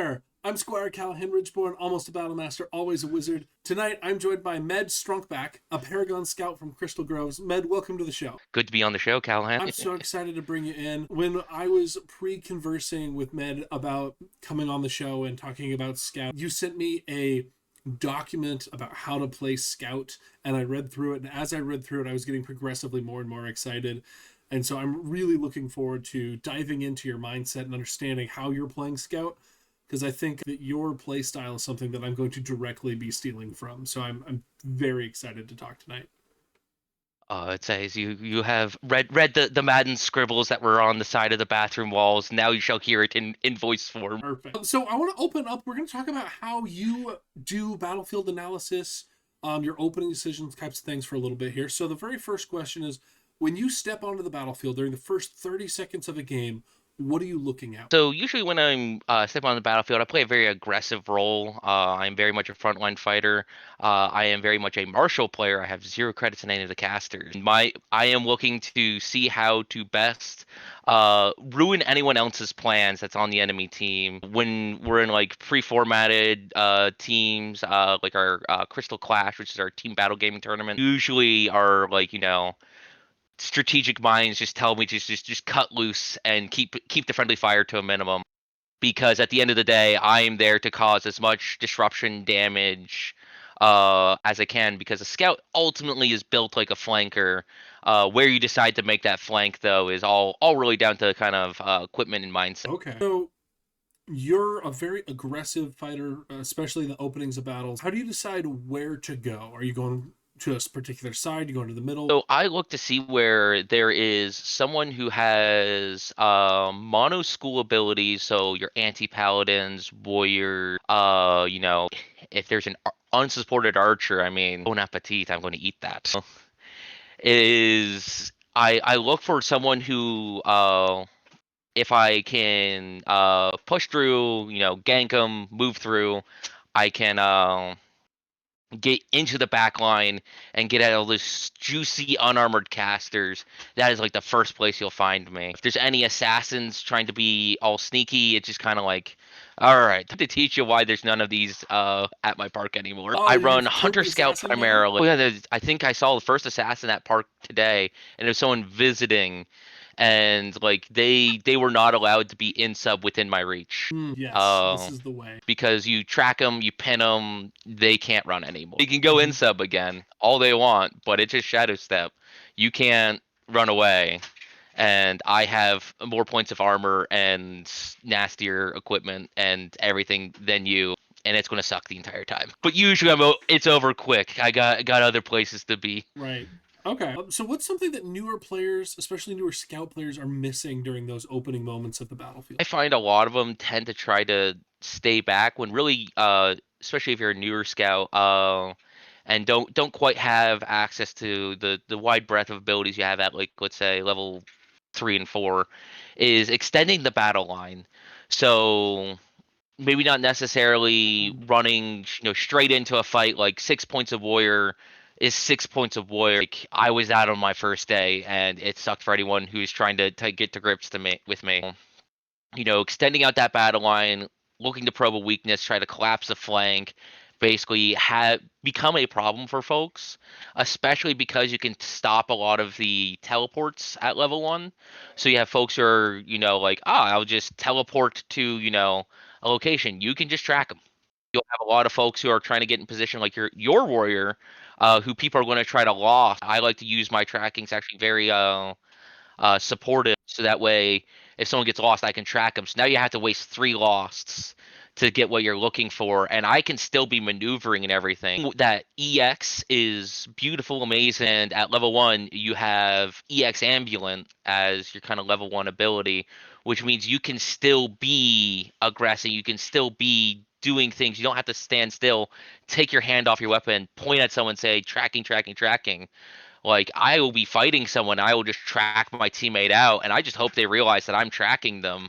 there! I'm Squire Callahan Ridgeborn, almost a battle master, always a wizard. Tonight, I'm joined by Medvedus Stronkbac, a Paragon Scout from Crystal Groves. Med, welcome to the show. Good to be on the show, Callahan. I'm so excited to bring you in. When I was pre-conversing with Med about coming on the show and talking about Scout, you sent me a document about how to play Scout, and I read through it, and as I read through it, I was getting progressively more and more excited. And so I'm really looking forward to diving into your mindset and understanding how you're playing Scout, because I think that your play style is something that I'm going to directly be stealing from. So I'm very excited to talk tonight. It says you have read the Madden scribbles that were on the side of the bathroom walls. Now you shall hear it in voice form. Perfect. So I want to open up. We're going to talk about how you do battlefield analysis, your opening decisions types of things for a little bit here. So the very first question is, when you step onto the battlefield during the first 30 seconds of a game, what are you looking at? So usually when I'm stepping on the battlefield, I play a very aggressive role. I'm very much a frontline fighter. I am very much a martial player. I have 0 credits in any of the casters. I am looking to see how to best ruin anyone else's plans that's on the enemy team. When we're in like pre-formatted teams, like our Crystal Clash, which is our team battle gaming tournament, usually are like, strategic minds just tell me to just cut loose and keep the friendly fire to a minimum, because at the end of the day I am there to cause as much disruption damage as I can, because a scout ultimately is built like a flanker. Where you decide to make that flank though is all really down to kind of equipment and mindset. Okay. So you're a very aggressive fighter, especially in the openings of battles. How do you decide where to go? Are you going to a particular side? You going to the middle? So I look to see where there is someone who has mono school abilities, so your anti-paladins, warrior, if there's an unsupported archer, I mean, bon appetit, I'm going to eat that. I look for someone who if I can push through, gank them, move through, I can get into the back line and get at all those juicy unarmored casters. That is like the first place you'll find me. If there's any assassins trying to be all sneaky, it's just kind of like, all right, time to teach you why there's none of these at my park anymore. Oh, I you run have killed Hunter the Scout assassin now? primarily. Oh, yeah, I think I saw the first assassin at park today, and it was someone visiting, and like they were not allowed to be in sub within my reach. Yes, this is the way. Because you track them, you pin them, they can't run anymore. They can go in sub again all they want, but it's just shadow step. You can't run away, and I have more points of armor and nastier equipment and everything than you, and it's going to suck the entire time. But usually it's over quick. I got other places to be. Right. Okay. So what's something that newer players, especially newer scout players, are missing during those opening moments of the battlefield? I find a lot of them tend to try to stay back when really, especially if you're a newer scout, and don't quite have access to the wide breadth of abilities you have at, like, let's say level 3 and 4, is extending the battle line. So maybe not necessarily running, straight into a fight. Like 6 points of warrior is 6 points of warrior. Like, I was out on my first day, and it sucked for anyone who's trying to get to grips with me. Extending out that battle line, looking to probe a weakness, try to collapse the flank, basically have become a problem for folks, especially because you can stop a lot of the teleports at level 1. So you have folks who are, like, I'll just teleport to, a location. You can just track them. You'll have a lot of folks who are trying to get in position, like your warrior, who people are going to try to lost. I like to use my trackings actually very supportive, so that way if someone gets lost, I can track them. So now you have to waste 3 losts to get what you're looking for, and I can still be maneuvering and everything. That EX is beautiful, amazing, and at level 1 you have EX Ambulant as your kind of level 1 ability, which means you can still be aggressive, you can still be doing things. You don't have to stand still, take your hand off your weapon, point at someone, say tracking, tracking, tracking. Like, I will be fighting someone, I will just track my teammate out, and I just hope they realize that I'm tracking them,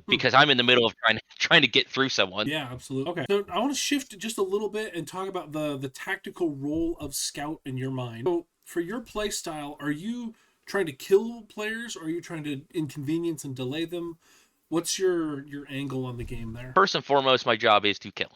because I'm in the middle of trying to get through someone. Yeah, absolutely. Okay. So I want to shift just a little bit and talk about the tactical role of scout in your mind. So for your play style, are you trying to kill players, or are you trying to inconvenience and delay them? What's your angle on the game there? First and foremost, my job is to kill.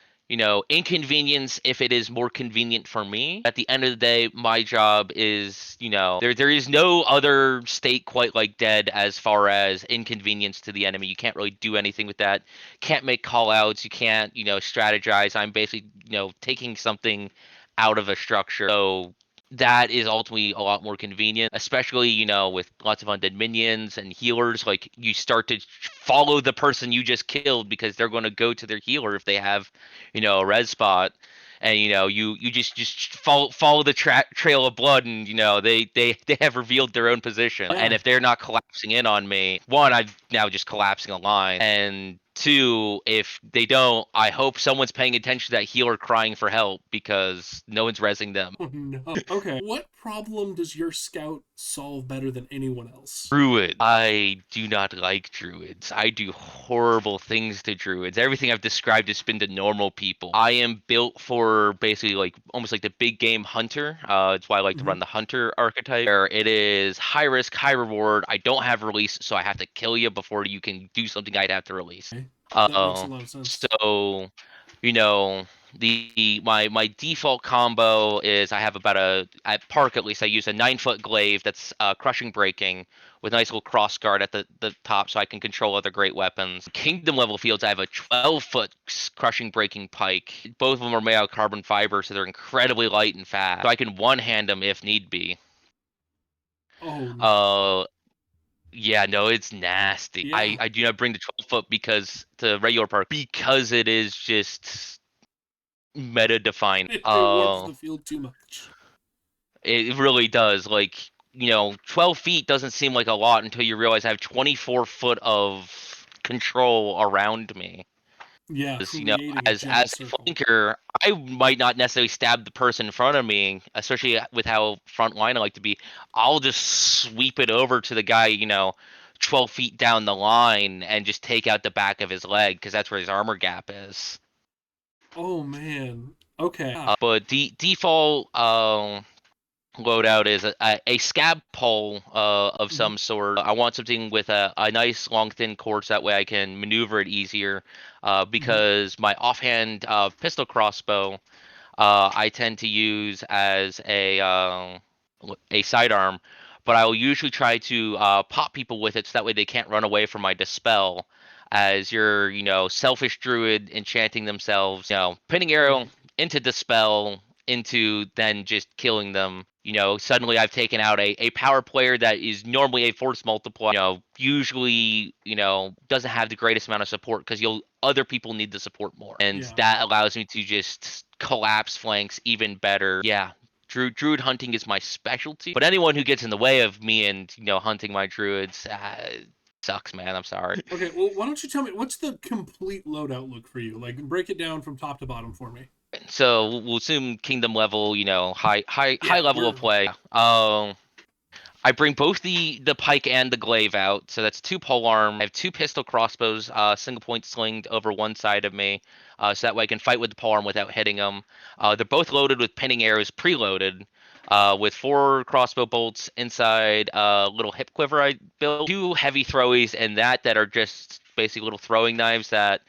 Inconvenience if it is more convenient for me. At the end of the day, my job is, there is no other state quite like dead as far as inconvenience to the enemy. You can't really do anything with that. Can't make call outs. You can't, strategize. I'm basically, taking something out of a structure. So that is ultimately a lot more convenient, especially, with lots of undead minions and healers. Like, you start to follow the person you just killed because they're going to go to their healer if they have, a red spot. And you just follow the trail of blood, and they have revealed their own position. Yeah. And if they're not collapsing in on me, one, I'm now just collapsing a line, and two, if they don't, I hope someone's paying attention to that healer crying for help because no one's resing them. Oh no. Okay. What problem does your scout solve better than anyone else? Druid. I do not like druids. I do horrible things to druids. Everything I've described has been to normal people. I am built for basically like almost like the big game hunter. It's why I like to Mm-hmm. run the hunter archetype, where it is high risk, high reward. I don't have release, so I have to kill you before you can do something I'd have to release. Okay. That makes a Uh, lot of sense. so you know my default combo is I have about at park at least I use a 9-foot glaive that's crushing breaking with a nice little cross guard at the top so I can control other great weapons. Kingdom level fields I have a 12-foot crushing breaking pike. Both of them are made out of carbon fiber, so they're incredibly light and fast. So I can one hand them if need be. Oh no. Uh yeah, no, it's nasty. I Yeah. I do not bring the 12-foot because to regular park because it is just meta defining. It warps the field too much. It really does. Like, 12 feet doesn't seem like a lot until you realize I have 24 foot of control around me. Yeah, 'Cause, creating a giant as a circle. flanker, I might not necessarily stab the person in front of me, especially with how front line I like to be. I'll just sweep it over to the guy, 12 feet down the line and just take out the back of his leg because that's where his armor gap is. Oh man. Okay. Ah. But default loadout is a scab pole of Mhm. some sort. I want something with a nice long thin cord so that way I can maneuver it easier. Mhm. Because my offhand pistol crossbow I tend to use as a sidearm, but I will usually try to pop people with it so that way they can't run away from my dispel. As your, selfish druid enchanting themselves, pinning arrow Right. into dispel into then just killing them. Suddenly I've taken out a power player that is normally a force multiplier. Usually, doesn't have the greatest amount of support because you'll other people need the support more, and Yeah. that allows me to just collapse flanks even better. Yeah, druid hunting is my specialty, but anyone who gets in the way of me and hunting my druids sucks, man. I'm sorry. Okay, well, why don't you tell me what's the complete loadout look for you? Like, break it down from top to bottom for me. So we'll assume kingdom level, high Yeah, level of we're play. I bring both the pike and the glaive out, so that's two polearm. I have two pistol crossbows, single point slinged over one side of me, so that way I can fight with the polearm without hitting them. They're both loaded with pinning arrows, preloaded, with 4 crossbow bolts inside a little hip quiver I built, two heavy throwies, and that are just basically little throwing knives that.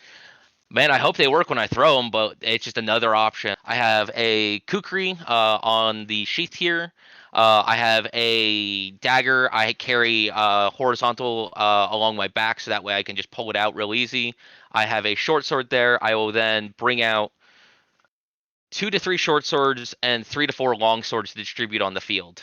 Man, I hope they work when I throw them, but it's just another option. I have a kukri on the sheath here. I have a dagger I carry horizontal along my back so that way I can just pull it out real easy. I have a short sword there. I will then bring out 2 to 3 short swords and 3 to 4 long swords to distribute on the field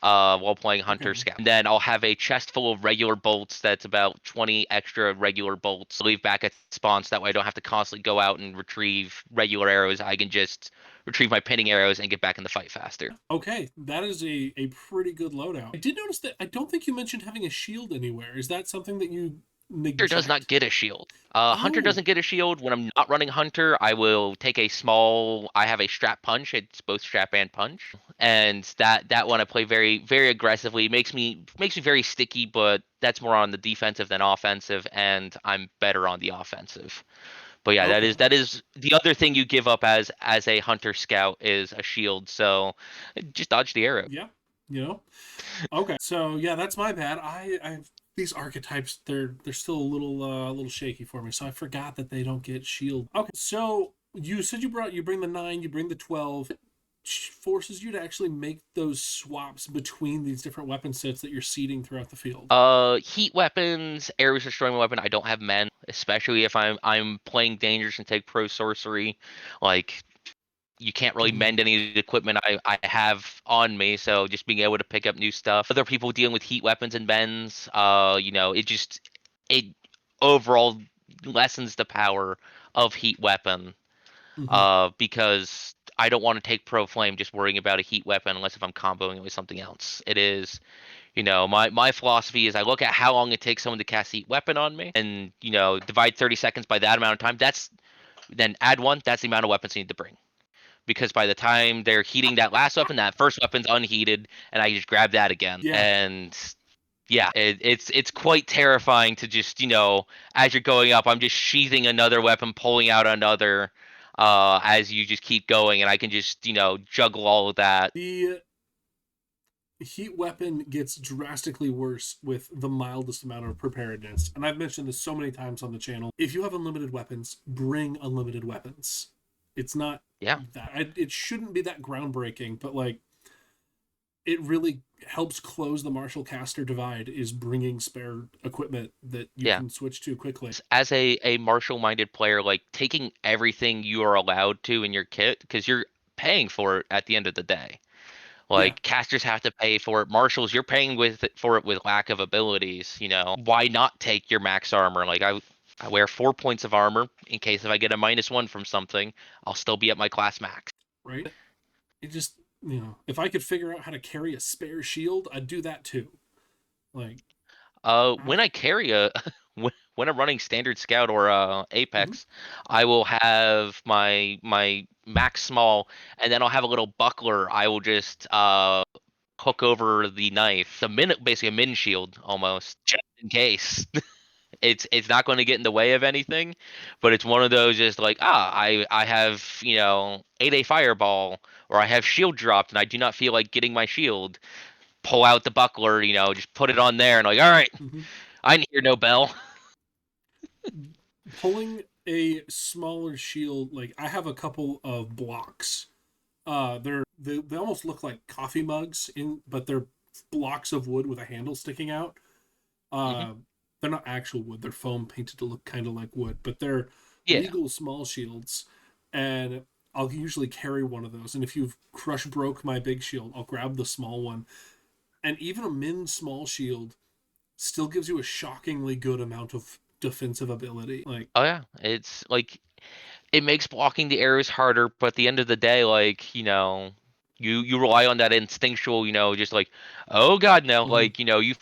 while playing Hunter okay. Scout. And then I'll have a chest full of regular bolts that's about 20 extra regular bolts to leave back at spawns. That way I don't have to constantly go out and retrieve regular arrows. I can just retrieve my pinning arrows and get back in the fight faster. Okay, that is a pretty good loadout. I did notice that I don't think you mentioned having a shield anywhere. Is that something that you Hunter does not neglect? get a shield. Hunter Oh, doesn't get a shield. When I'm not running Hunter, I will take a small. I have a strap punch. It's both strap and punch, and that one I play very very aggressively. Makes me very sticky, but that's more on the defensive than offensive, and I'm better on the offensive. But yeah, that is okay. that is the other thing you give up as a Hunter Scout is a shield. So just dodge the arrow. Yeah, you know. Okay, so yeah, that's my bad. I've these archetypes, they're still a little shaky for me. So I forgot that they don't get shield. Okay, so you said you bring the 9, you bring the 12. Forces you to actually make those swaps between these different weapon sets that you're seeding throughout the field. Heat weapons, areas destroying weapon. I don't have men, especially if I'm playing dangerous and take pro sorcery. Like you can't really mend any of the equipment I have on me, so just being able to pick up new stuff. Other people dealing with heat weapons and bends, it overall lessens the power of heat weapon. Mm-hmm. Because I don't want to take pro flame just worrying about a heat weapon unless if I'm comboing it with something else. It is, my philosophy is I look at how long it takes someone to cast heat weapon on me, and divide 30 seconds by that amount of time. Then add 1. That's the amount of weapons you need to bring, because by the time they're heating that last weapon, that first weapon's unheated, and I just grab that again. Yeah. And yeah, it's quite terrifying to just, as you're going up, I'm just sheathing another weapon, pulling out another, as you just keep going, and I can just, juggle all of that. The heat weapon gets drastically worse with the mildest amount of preparedness. And I've mentioned this so many times on the channel. If you have unlimited weapons, bring unlimited weapons. It's not Yeah. it shouldn't be that groundbreaking, but like it really helps close the martial caster divide is bringing spare equipment that you Yeah. can switch to quickly. As a martial minded player, like taking everything you are allowed to in your kit, because you're paying for it at the end of the day. Yeah. Like casters have to pay for it. Marshals, you're paying for it with lack of abilities. Why not take your max armor? Like I wear 4 points of armor in case if I get a -1 from something, I'll still be at my class max. Right. It just, if I could figure out how to carry a spare shield, I'd do that too. Like, When I carry a when I'm running standard scout or mm-hmm. apex, I will have my max small, and then I'll have a little buckler. I will just hook over the knife. Basically a min shield almost, just in case. It's not going to get in the way of anything, but it's one of those just like, I have 8A fireball, or I have shield dropped and I do not feel like getting my shield. Pull out the buckler, just put it on there, and like, all right, Mm-hmm. I didn't hear no bell. Pulling a smaller shield, like I have a couple of blocks. They almost look like coffee mugs but they're blocks of wood with a handle sticking out. Hmm. They're not actual wood; they're foam painted to look kind of like wood, but they're Yeah. legal small shields. And I'll usually carry one of those. And if you've crush broke my big shield, I'll grab the small one. And even a min small shield still gives you a shockingly good amount of defensive ability. Like, Oh yeah, it's like it makes blocking the arrows harder, but at the end of the day, like you rely on that instinctual, just like, oh god, no, mm-hmm, like you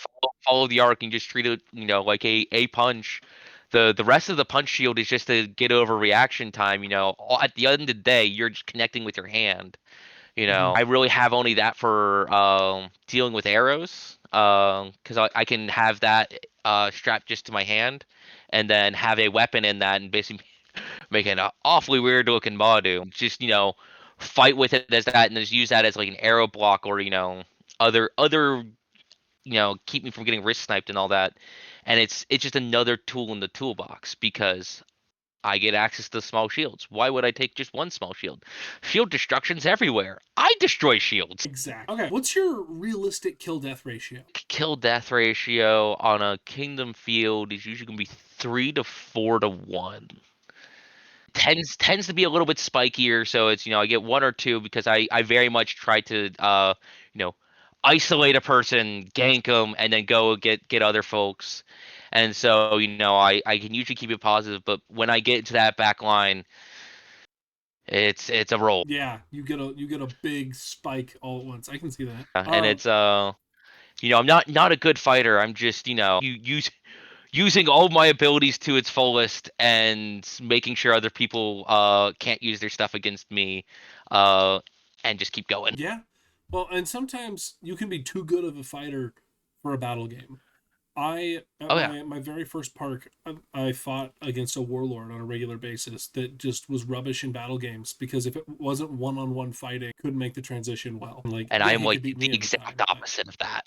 follow the arc and just treat it, like a punch. The rest of the punch shield is just to get over reaction time. At the end of the day, you're just connecting with your hand. mm-hmm. I really have only that for dealing with arrows, because I can have that strapped just to my hand, and then have a weapon in that, and basically make an awfully weird looking Madu. Just fight with it as that, and just use that as like an arrow block, or other keep me from getting wrist sniped and all that. And it's just another tool in the toolbox, because I get access to small shields. Why would I take just one small shield? Shield destruction's everywhere. I destroy shields. Exactly. Okay. What's your realistic kill death ratio? Kill death ratio on a kingdom field is usually gonna be 3 to 4 to 1. Tends to be a little bit spikier, so it's I get 1 or 2, because I very much try to you know isolate a person, gank them, and then go get other folks. And so I can usually keep it positive, but when I get into that back line, it's a roll. Yeah, you get a big spike all at once. I can see that. And it's I'm not a good fighter. I'm just using all my abilities to its fullest, and making sure other people can't use their stuff against me, uh and just keep going. Yeah. Well, and sometimes you can be too good of a fighter for a battle game. I at Oh yeah. my very first park, I fought against a warlord on a regular basis that just was rubbish in battle games because if it wasn't one-on-one fighting, couldn't make the transition well. Like, And yeah, I am he like could beat the me every exact time, but opposite of that.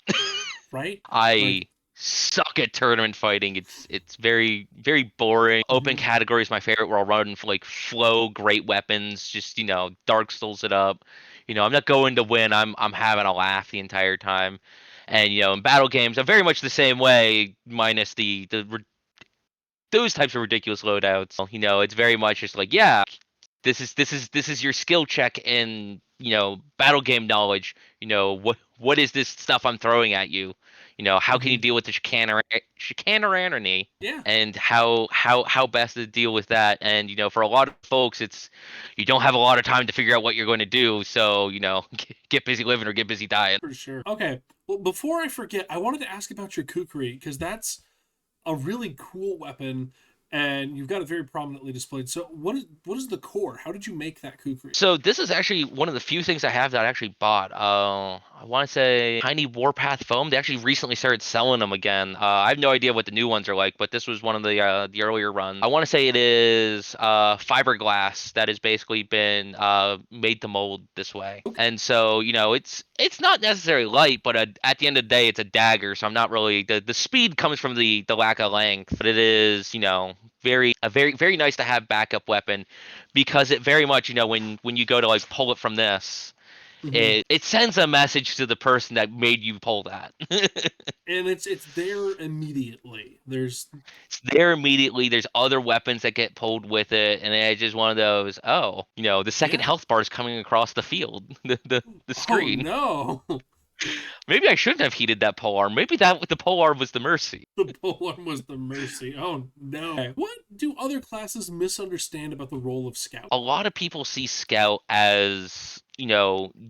right? I Like, suck at tournament fighting. It's very very boring. Open Mhm. category is my favorite, where I'll run for like flow, great weapons, just Dark Souls it up. I'm not going to win. I'm having a laugh the entire time. And in battle games, I'm very much the same way, minus those types of ridiculous loadouts. It's very much just like, yeah, this is your skill check in battle game knowledge. What is this stuff I'm throwing at you? How can you Mhm. deal with the chicanery, Yeah, and how best to deal with that. And for a lot of folks, it's you don't have a lot of time to figure out what you're going to do, so get busy living or get busy dying. for sure. Okay. Well, before I forget, I wanted to ask about your kukri because that's a really cool weapon, and you've got it very prominently displayed. So, what is the core? How did you make that kukri? So this is actually one of the few things I have that I actually bought. I want to say Tiny Warpath foam. They actually recently started selling them again. I have no idea what the new ones are like, but this was one of the earlier runs. I want to say it is fiberglass that has basically been made to mold this way. Okay. And so it's not necessarily light, but at the end of the day, it's a dagger. So I'm not really the speed comes from the lack of length, but it is very very nice to have backup weapon, because it very much when you go to like pull it from this, Hmm. it sends a message to the person that made you pull that. And it's there immediately. There's It's there immediately. There's other weapons that get pulled with it, and it's just one of those, oh, the second yeah. health bar is coming across the field, the Oh screen. no. Maybe I shouldn't have heeded that pole arm. Maybe that the pole arm was the mercy. The bull one was the mercy. Oh no. Okay. What do other classes misunderstand about the role of scout? A lot of people see scout as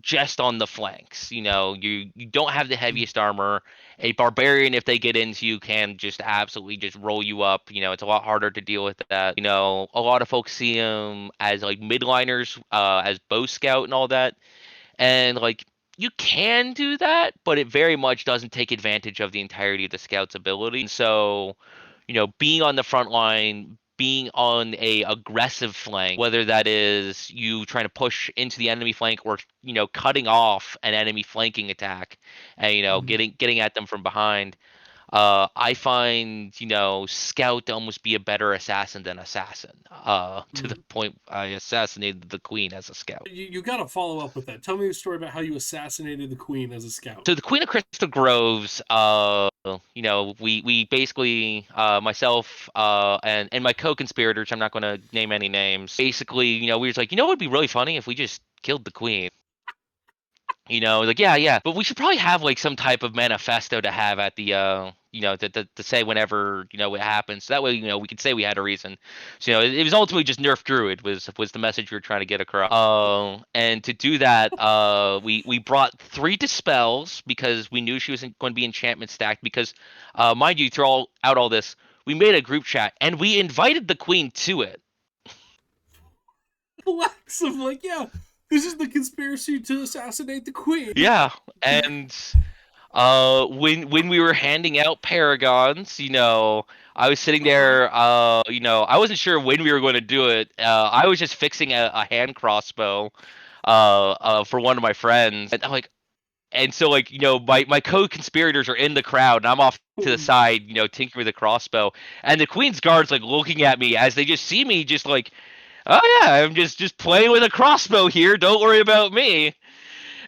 just on the flanks. You don't have the heaviest armor. A barbarian, if they get into you, can just absolutely just roll you up. It's a lot harder to deal with that. A lot of folks see them as like midliners, as bow scout and all that, and like you can do that, but it very much doesn't take advantage of the entirety of the scout's ability. And so being on the front line, being on a aggressive flank, whether that is you trying to push into the enemy flank, or cutting off an enemy flanking attack, and Mhm. getting at them from behind. I find Scout to almost be a better assassin than Assassin. To the Mhm. point I assassinated the Queen as a Scout. You got to follow up with that. Tell me a story about how you assassinated the queen as a scout. So the Queen of Crystal Groves, we basically, myself, and my co-conspirators, I'm not going to name any names. Basically, we were like, it would be really funny if we just killed the Queen. Like, yeah, yeah, but we should probably have like some type of manifesto to have at the to say whenever it happens. So that way we could say we had a reason. So it was ultimately just nerf druid was the message we were trying to get across. And to do that, we brought 3 dispels, because we knew she was going to be enchantment stacked. Because mind you, throw out all this, we made a group chat and we invited the queen to it. Flex of like, yeah, this is the conspiracy to assassinate the queen. Yeah, and when we were handing out paragons, I was sitting Uh-huh. there, I wasn't sure when we were going to do it. I was just fixing a hand crossbow for one of my friends, and I'm like, and so like my co-conspirators are in the crowd, and I'm off to the side, tinkering with the crossbow, and the Queen's guards like looking at me as they just see me, just like, oh yeah, I'm just playing with a crossbow here, don't worry about me,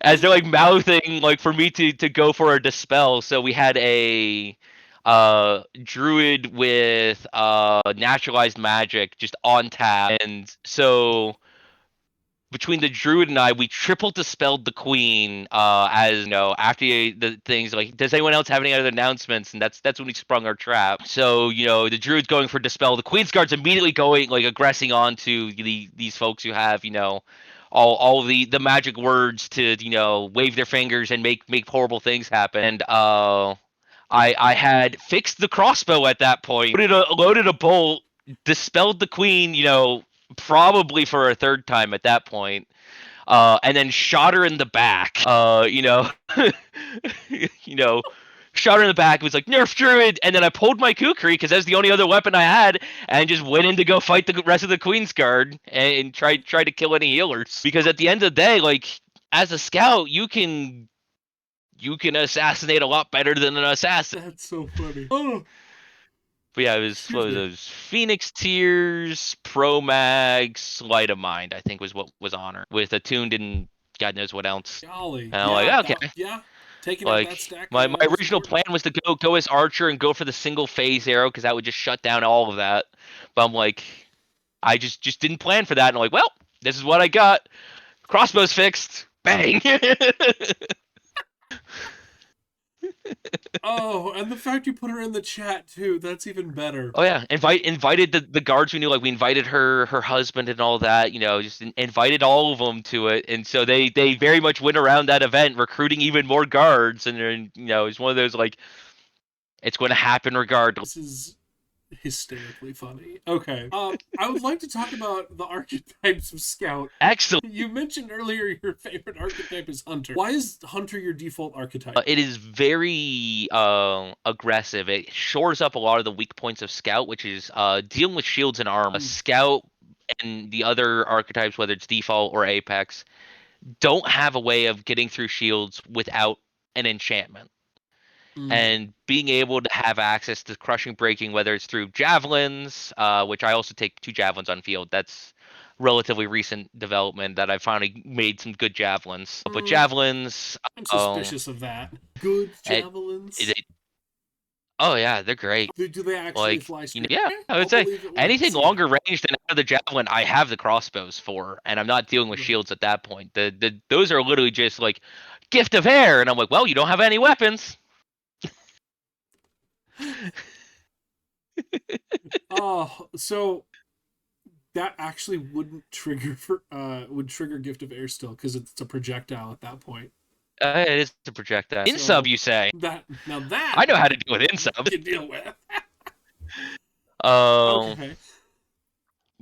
as they're like mouthing like for me to go for a dispel. So we had a druid with naturalized magic just on tap, and so between the druid and I, we triple dispelled the queen. As after the things like, does anyone else have any other announcements? And that's when we sprung our trap. So the druid's going for dispel. The queen's guard's immediately going like aggressing onto these folks who have all the magic words to wave their fingers and make horrible things happen. And I had fixed the crossbow at that point, loaded a bolt, dispelled the queen, probably for a third time at that point, and then shot her in the back. You know, shot her in the back. It was like nerf druid, and then I pulled my kukri because that's the only other weapon I had, and just went in to go fight the rest of the Queen's Guard, and try to kill any healers. Because at the end of the day, like as a scout, you can you can assassinate a lot better than an assassin. That's so funny. Oh, But yeah, it was excuse what was me. those Phoenix Tears, Pro Mag, Sleight of Mind, I think was what was on her. With attuned and God knows what else. Golly. And I'm Yeah, like, that, okay. yeah. Taking out that Like stack my is original important. plan was to go as Archer and go for the single phase arrow because that would just shut down all of that. But I'm like, I just didn't plan for that. And I'm like, well, this is what I got. Crossbow's fixed. Bang. Oh, and the fact you put her in the chat too, that's even better. Oh yeah, invited the guards we knew, like we invited her husband and all that, just invited all of them to it, and so they very much went around that event recruiting even more guards, and then it's one of those like it's going to happen regardless. This is hysterically funny. Okay. I would like to talk about the archetypes of Scout. Excellent. You mentioned earlier your favorite archetype is Hunter. Why is Hunter your default archetype? It is very aggressive. It shores up a lot of the weak points of Scout, which is dealing with shields and armor. Scout and the other archetypes, whether it's default or Apex, don't have a way of getting through shields without an enchantment. And being able to have access to crushing breaking, whether it's through javelins, which I also take 2 javelins on field. That's relatively recent development that I finally made some good javelins. But javelins, I'm um, suspicious of that. Good it, javelins. it, oh yeah, they're great. Do they actually Like fly straight? yeah, I would I'll say believe it when I anything see it. longer range than out of the javelin, I have the crossbows for, and I'm not dealing with Right. shields at that point. The those are literally just like gift of air, and I'm like, well, you don't have any weapons. Oh, so that actually wouldn't trigger for would trigger Gift of Air still because it's a projectile at that point. It is a projectile. Insub, So you say? that now that I know how to deal with insub. you can deal with. Um, Okay.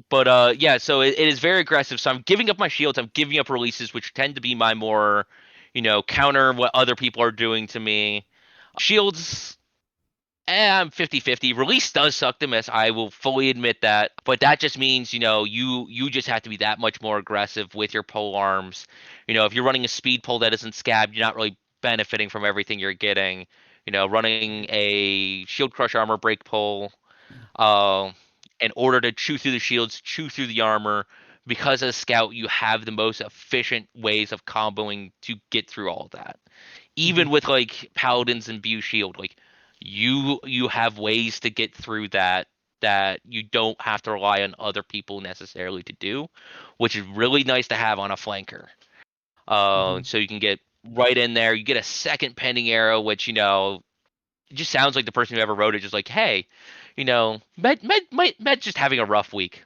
but yeah. So it is very aggressive. So I'm giving up my shields. I'm giving up releases, which tend to be my more, counter what other people are doing to me. Shields, I'm 50-50. Release does suck to miss. I will fully admit that. But that just means, you just have to be that much more aggressive with your pole arms. If you're running a speed pole that isn't scabbed, you're not really benefiting from everything you're getting. Running a shield crush armor break pole, uh, in order to chew through the shields, chew through the armor. Because as a scout, you have the most efficient ways of comboing to get through all of that. Even with like paladins and Bew shield, like you have ways to get through that you don't have to rely on other people necessarily to do, which is really nice to have on a flanker. So you can get right in there. You get a second pending arrow, which it just sounds like the person who ever wrote it just like, hey, Med just having a rough week.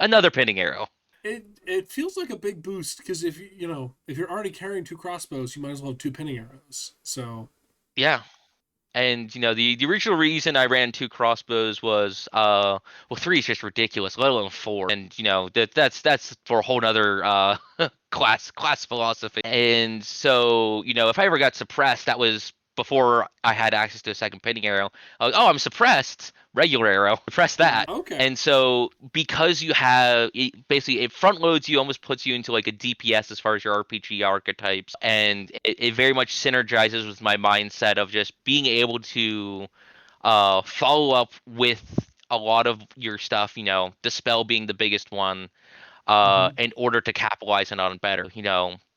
Another pending arrow. It feels like a big boost because if you're already carrying 2 crossbows, you might as well have 2 pinning arrows. So Yeah. And the original reason I ran 2 crossbows was well, 3 is just ridiculous, let alone 4. And that's for a whole nother class philosophy. And so if I ever got suppressed, that was before I had access to a second pinning arrow. Oh, I'm suppressed. Regular arrow. Press that. okay. And so because you have basically it front loads you, almost puts you into like a DPS as far as your RPG archetypes, and it very much synergizes with my mindset of just being able to follow up with a lot of your stuff. Dispel being the biggest one, in order to capitalize on it better.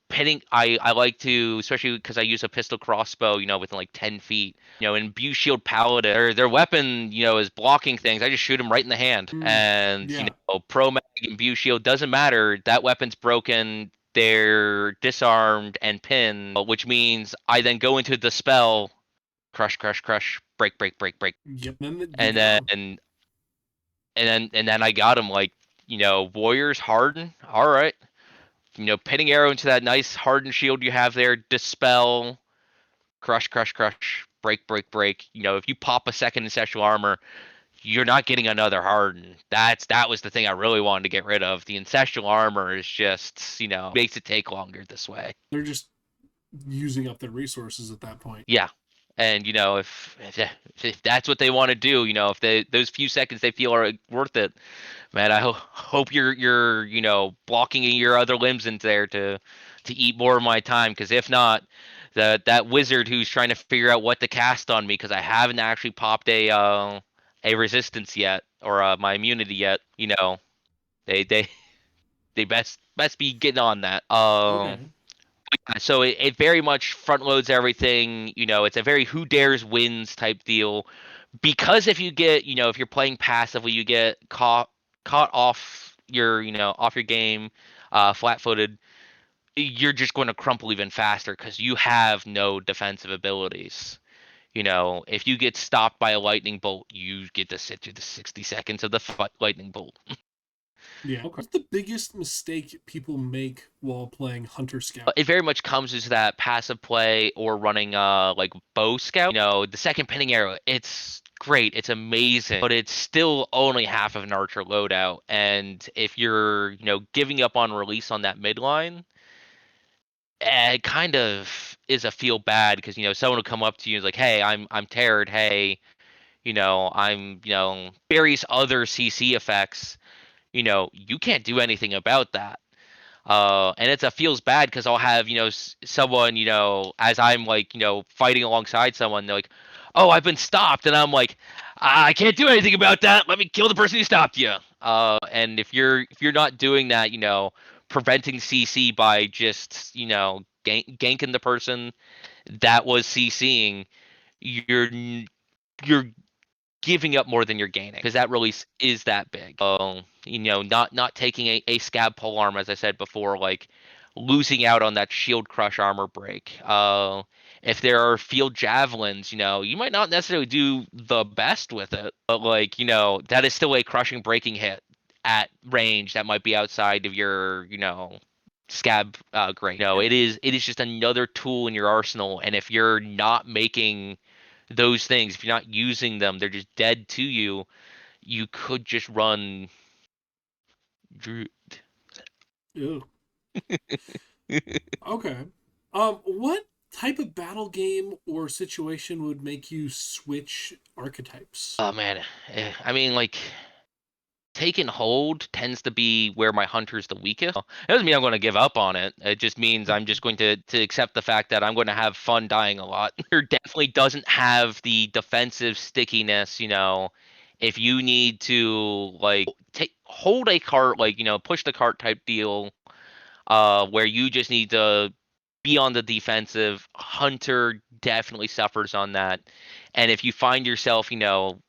Pinning, I like to, especially because I use a pistol crossbow, within like 10 feet. In Bew Shield Paladin, their weapon, is blocking things. I just shoot them right in the hand. And, Yeah. Pro Mag and Bew Shield doesn't matter. That weapon's broken. They're disarmed and pinned, which means I then go into the spell, crush, crush, crush, break, break, break, break. Yep. Then you And got then, them. and then I got him like, Warriors harden. All right. Pinning arrow into that nice hardened shield you have there, dispel, crush, crush, crush, break, break, break. If you pop a second ancestral armor, you're not getting another harden. That was the thing I really wanted to get rid of. The ancestral armor is just, makes it take longer this way. They're just using up their resources at that point. Yeah. And if that's what they want to do, if those few seconds they feel are worth it, man, I hope you're blocking your other limbs in there to eat more of my time, because if not, that wizard who's trying to figure out what to cast on me because I haven't actually popped a resistance yet or my immunity yet. They they best be getting on that. Okay. So it very much front loads everything. It's a very who dares wins type deal. Because if you get, if you're playing passively, you get caught off your game, flat-footed. You're just going to crumple even faster because you have no defensive abilities. If you get stopped by a lightning bolt, you get to sit through the 60 seconds of the lightning bolt. Yeah. Okay. What's the biggest mistake people make while playing Hunter Scout? It very much comes as that passive play or running like bow scout. The second pinning arrow, it's great, it's amazing, but it's still only half of an archer loadout. And if you're, giving up on release on that midline, it kind of is a feel bad because someone will come up to you and is like, hey, I'm tired, hey, I'm various other CC effects. You can't do anything about that. And it's a feels bad because I'll have someone as I'm like fighting alongside someone, they're like, "Oh, I've been stopped," and I'm like, "I can't do anything about that. Let me kill the person who stopped you." And if you're not doing that, preventing CC by just ganking the person that was CCing, you're you're giving up more than you're gaining because that release is that big. Not taking a scab pole arm, as I said before, like losing out on that shield crush armor break. If there are field javelins, you might not necessarily do the best with it, but like that is still a crushing breaking hit at range that might be outside of your scab grade. It is just another tool in your arsenal, and if you're not making those things, if you're not using them, they're just dead to you. You could just run. Ew. Okay. What type of battle game or situation would make you switch archetypes? Oh man, I mean, like take and hold tends to be where my hunter's the weakest. It doesn't mean I'm going to give up on it. It just means I'm just going to accept the fact that I'm going to have fun dying a lot. Hunter definitely doesn't have the defensive stickiness. If you need to like take hold a cart, like push the cart type deal, where you just need to be on the defensive. Hunter definitely suffers on that. And if you find yourself,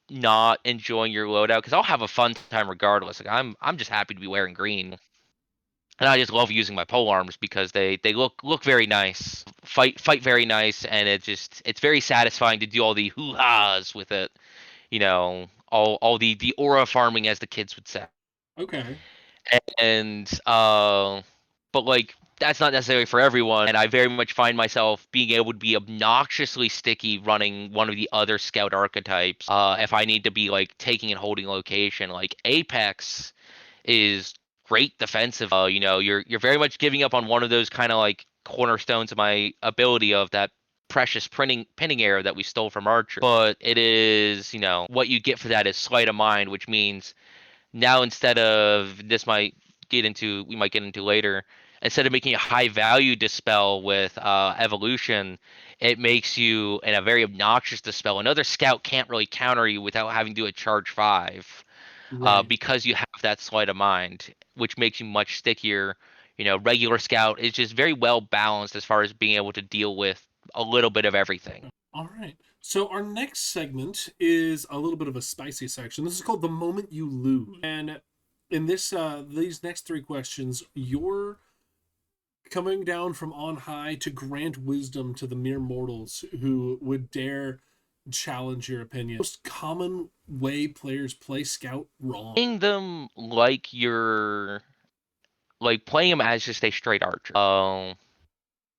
not enjoying your loadout, because I'll have a fun time regardless. Like I'm just happy to be wearing green. And I just love using my pole arms because they look very nice, fight very nice, and it's very satisfying to do all the hoo ha's with it. All the aura farming, as the kids would say. Okay. And but like that's not necessarily for everyone, and I very much find myself being able to be obnoxiously sticky running one of the other scout archetypes if I need to be like taking and holding location. Like Apex is great defensive. You're very much giving up on one of those kind of like cornerstones of my ability of that precious pinning arrow that we stole from Archer. But it is, what you get for that is sleight of mind, which means now instead of we might get into later, instead of making a high value dispel with evolution, it makes you in a very obnoxious dispel. Another scout can't really counter you without having to do a charge 5, Right. because you have that sleight of mind, which makes you much stickier. Regular scout is just very well balanced as far as being able to deal with a little bit of everything. All right. So our next segment is a little bit of a spicy section. This is called The Moment You Lose. And in these next three questions, you're coming down from on high to grant wisdom to the mere mortals who would dare challenge your opinion. Most common way players play Scout wrong. Playing them like you're like playing them as just a straight archer.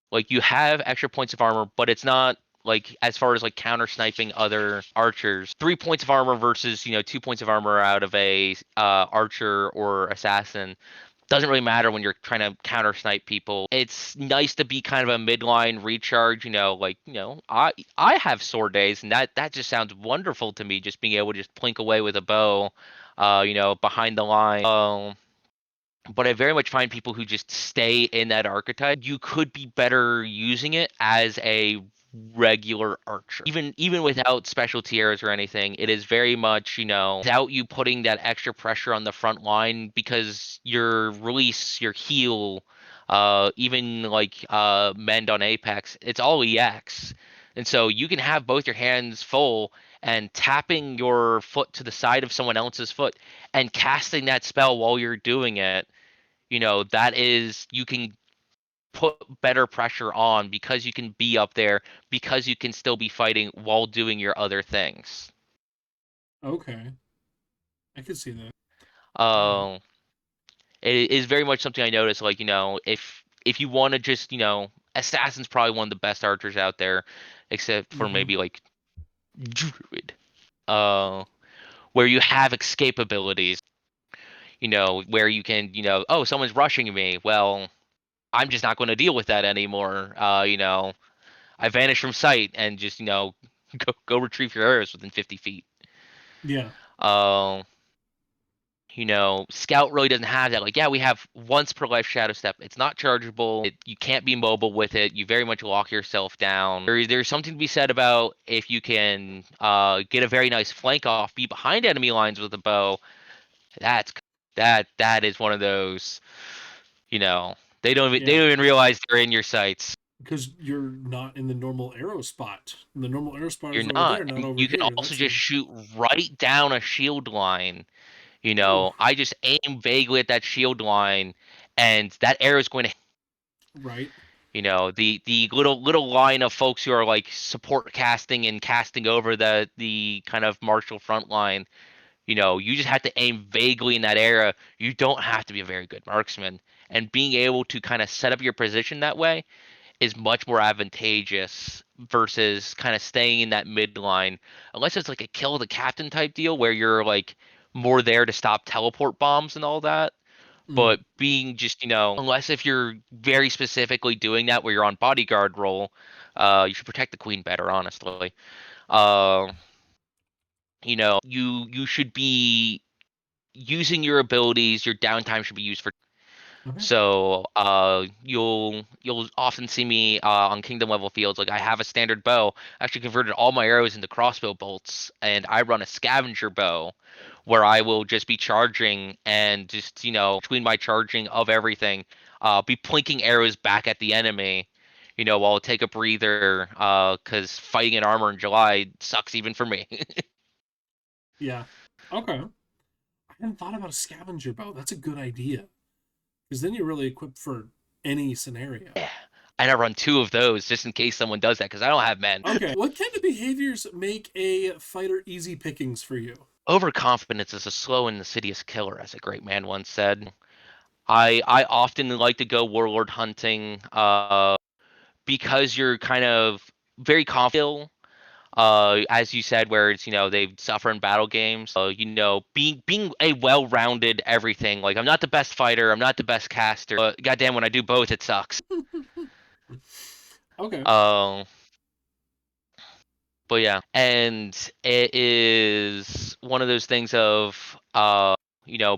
Like you have extra points of armor, but it's not like as far as like counter sniping other archers. 3 points of armor versus 2 points of armor out of a archer or assassin doesn't really matter when you're trying to counter snipe people. It's nice to be kind of a midline recharge. Like I have sword days, and that just sounds wonderful to me. Just being able to just plink away with a bow, behind the line. but I very much find people who just stay in that archetype, you could be better using it as a regular archer. Even without specialty arrows or anything, it is very much, without you putting that extra pressure on the front line because your release, your heal, even like mend on Apex, it's all EX. And so you can have both your hands full and tapping your foot to the side of someone else's foot and casting that spell while you're doing it, that is, you can put better pressure on because you can be up there, because you can still be fighting while doing your other things. Okay, I could see that. Yeah. Um, it is very much something I noticed. Like, if you want to just, Assassin's probably one of the best archers out there, except for Hmm. maybe like Druid, uh, where you have escape abilities. Where you can, oh, someone's rushing me. Well, I'm just not going to deal with that anymore. I vanish from sight and just, go retrieve your arrows within 50 feet. Yeah. Um, Scout really doesn't have that. Like, yeah, we have once per life Shadow Step. It's not chargeable. You can't be mobile with it. You very much lock yourself down. There's something to be said about if you can get a very nice flank off, be behind enemy lines with a bow. That's that is one of those. You know, they Yeah. don't even realize they're in your sights. Because you're not in the normal arrow spot. The normal arrow spot You're is over not. there, not And over you can here. also That's just a. shoot right down a shield line. Ooh. I just aim vaguely at that shield line, and that arrow is going to, Right. the little line of folks who are like support casting and casting over the kind of martial front line. You just have to aim vaguely in that area. You don't have to be a very good marksman, and being able to kind of set up your position that way is much more advantageous versus kind of staying in that midline, unless it's like a kill the captain type deal where you're like more there to stop teleport bombs and all that. Mm. But being just, unless if you're very specifically doing that where you're on bodyguard role, you should protect the queen better, honestly. Uh, you should be using your abilities. Your downtime should be used for. Okay. So you'll often see me on kingdom level fields. Like I have a standard bow. I actually converted all my arrows into crossbow bolts, and I run a scavenger bow, where I will just be charging and just between my charging of everything, be plinking arrows back at the enemy. While I'll take a breather, because fighting in armor in July sucks even for me. Yeah. Okay. I hadn't thought about a scavenger bow. That's a good idea. Because then you're really equipped for any scenario. Yeah, and I run two of those just in case someone does that because I don't have men. Okay. What kind of behaviors make a fighter easy pickings for you? Overconfidence is a slow and insidious killer, as a great man once said. I often like to go warlord hunting, because you're kind of very confident. As you said, where it's they suffer in battle games. Being a well-rounded everything. Like I'm not the best fighter, I'm not the best caster, but goddamn, when I do both, it sucks. Okay. Um, but yeah, and it is one of those things of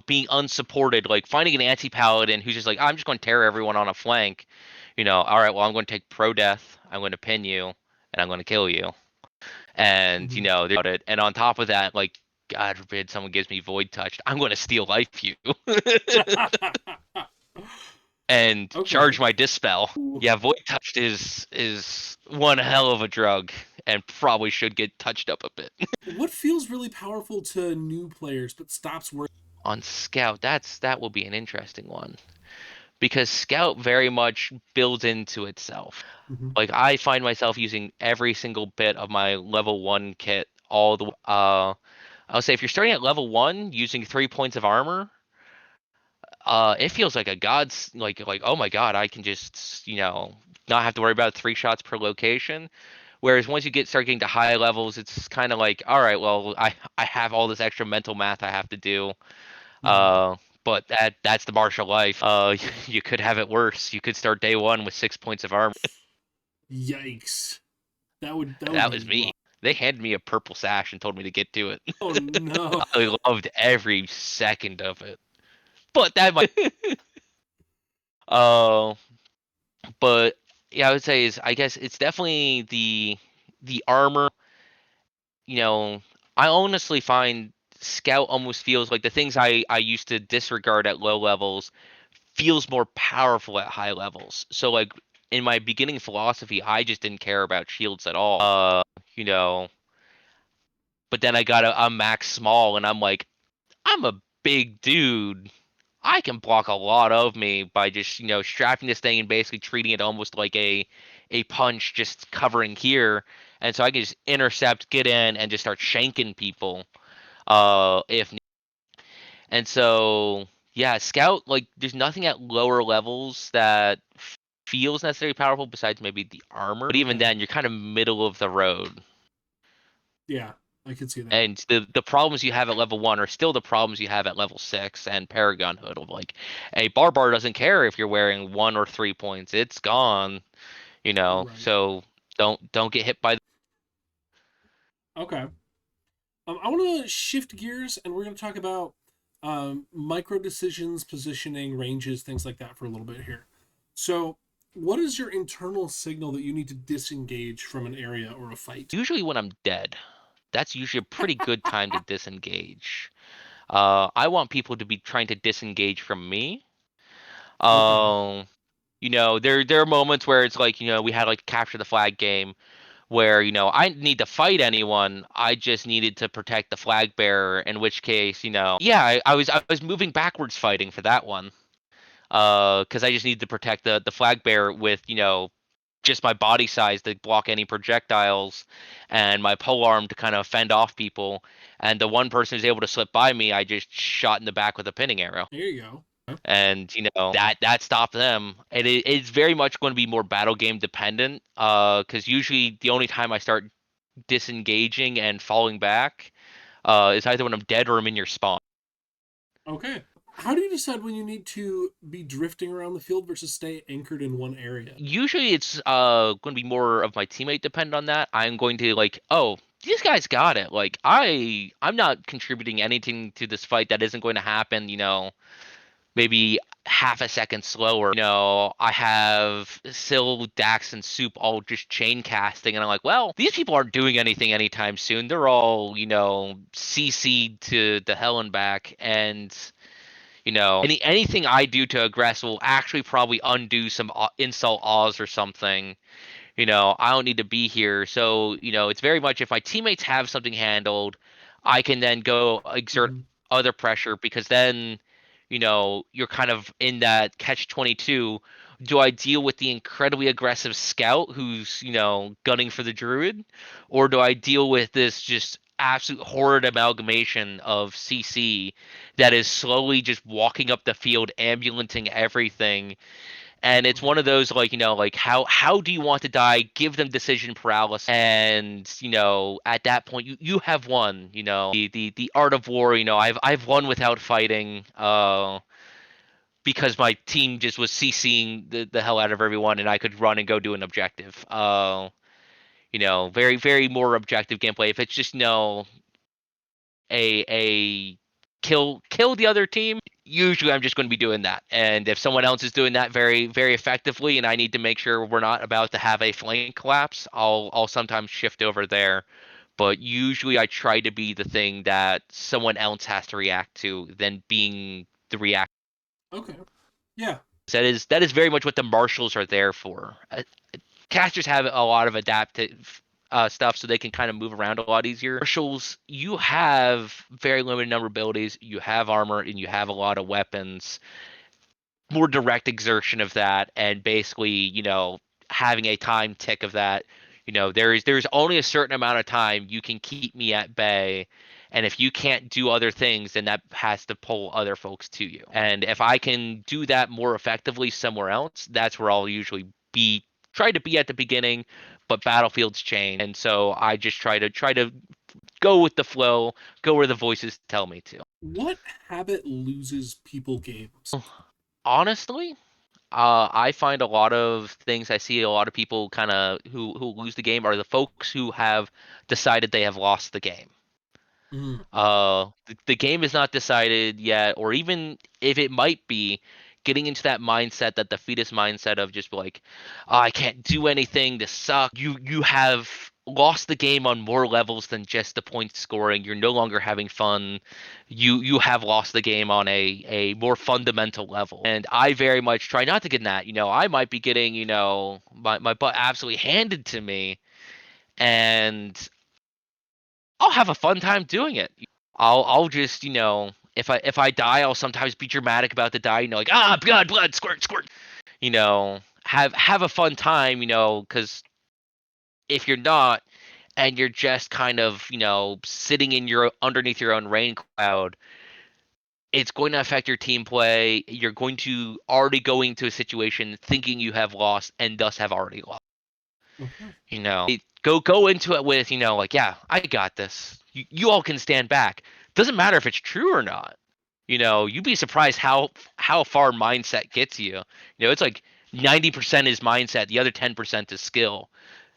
being unsupported, like finding an anti-paladin who's just like, I'm just going to tear everyone on a flank. All right, well, I'm going to take pro death, I'm going to pin you, and I'm going to kill you. And Hmm. about it. And on top of that, like God forbid someone gives me void touched, I'm going to steal life you and charge Okay. my dispel. Ooh. Yeah, void touched is one hell of a drug and probably should get touched up a bit. What feels really powerful to new players but stops working? On Scout, that will be an interesting one because Scout very much builds into itself. Hmm. Like I find myself using every single bit of my level 1 kit all the I'll say if you're starting at level 1 using 3 points of armor, it feels like a god's like oh my god, I can just, not have to worry about 3 shots per location. Whereas once you start getting to high levels, it's kind of like, all right, well, I have all this extra mental math I have to do. Hmm. Uh, but that's the martial life. You could have it worse. You could start day 1 with 6 points of armor. Yikes. That would That be was me. rough. They handed me a purple sash and told me to get to it. Oh no. I loved every second of it. but that might. Uh, but yeah, I would say is I guess it's definitely the armor. You know, I honestly find Scout almost feels like the things I used to disregard at low levels feels more powerful at high levels. So like in my beginning philosophy, I just didn't care about shields at all. You know, but then I got a max small, and I'm like, I'm a big dude. I can block a lot of me by just, strapping this thing and basically treating it almost like a punch, just covering here. And so I can just intercept, get in, and just start shanking people. If and so yeah, Scout, like there's nothing at lower levels that feels necessarily powerful besides maybe the armor. But even Okay. then, you're kind of middle of the road. Yeah, I could see that. And the problems you have at level 1 are still the problems you have at level 6 and Paragon Hood. Of like, a barbar doesn't care if you're wearing 1 or 3 points; it's gone. Right. So don't get hit by. Okay. I want to shift gears, and we're going to talk about micro decisions, positioning, ranges, things like that for a little bit here. So, what is your internal signal that you need to disengage from an area or a fight? Usually when I'm dead, that's usually a pretty good time to disengage. I want people to be trying to disengage from me. Okay. Um, there are moments where it's like, we had like capture the flag game where, I didn't need to fight anyone. I just needed to protect the flag bearer, in which case, yeah, I was moving backwards fighting for that one. Because I just needed to protect the flag bearer with, just my body size to block any projectiles, and my pole arm to kind of fend off people. And the one person who's able to slip by me, I just shot in the back with a pinning arrow. There you go. And that stopped them. And it's very much going to be more battle game dependent. Because usually the only time I start disengaging and falling back, is either when I'm dead or I'm in your spawn. Okay. How do you decide when you need to be drifting around the field versus stay anchored in one area? Usually it's going to be more of my teammate depend on that. I'm going to like, oh, these guys got it. Like I'm not contributing anything to this fight that isn't going to happen. Maybe half a second slower. I have Syl, Dax, and Soup all just chain casting, and I'm like, well, these people aren't doing anything anytime soon. They're all, CC'd to the hell and back, and anything I do to aggress will actually probably undo some insult Oz or something. I don't need to be here. So, it's very much if my teammates have something handled, I can then go exert Mm-hmm. other pressure, because then, you're kind of in that catch 22. Do I deal with the incredibly aggressive scout who's, gunning for the druid? Or do I deal with this just absolute horrid amalgamation of CC that is slowly just walking up the field, ambulanting everything? And it's one of those, like, like, how do you want to die? Give them decision paralysis, and at that point you have won. The art of war. I've won without fighting. Because my team just was CCing the hell out of everyone, and I could run and go do an objective. Very very more objective gameplay. If it's just a kill the other team, usually I'm just going to be doing that. And if someone else is doing that very very effectively, and I need to make sure we're not about to have a flank collapse, I'll sometimes shift over there. But usually I try to be the thing that someone else has to react to than being the react. Okay. Yeah. That is very much what the marshals are there for. Casters have a lot of adaptive stuff, so they can kind of move around a lot easier. Marshals, you have very limited number of abilities, you have armor, and you have a lot of weapons. More direct exertion of that, and basically, having a time tick of that. There's only a certain amount of time you can keep me at bay, and if you can't do other things, then that has to pull other folks to you. And if I can do that more effectively somewhere else, that's where I'll usually be. Try to be at the beginning, but battlefields change, and so I just try to go with the flow, go where the voices tell me to. What habit loses people games? Honestly, I find a lot of things I see a lot of people kind of who lose the game are the folks who have decided they have lost the game. Mm. The game is not decided yet, or even if it might be, getting into that mindset, that defeatist mindset of just like, oh, I can't do anything, this sucks. You have lost the game on more levels than just the point scoring. You're no longer having fun. You have lost the game on a more fundamental level. And I very much try not to get in that. I might be getting, my butt absolutely handed to me, and I'll have a fun time doing it. I'll just, if I die, I'll sometimes be dramatic about the die, like, blood, squirt, squirt. Have a fun time, because if you're not, and you're just kind of, sitting in your underneath your own rain cloud, it's going to affect your team play. You're going to already go into a situation thinking you have lost and thus have already lost. Okay. Go into it with, like, yeah, I got this. You all can stand back. Doesn't matter if it's true or not. You'd be surprised how far mindset gets you. It's like 90% is mindset, the other 10% is skill,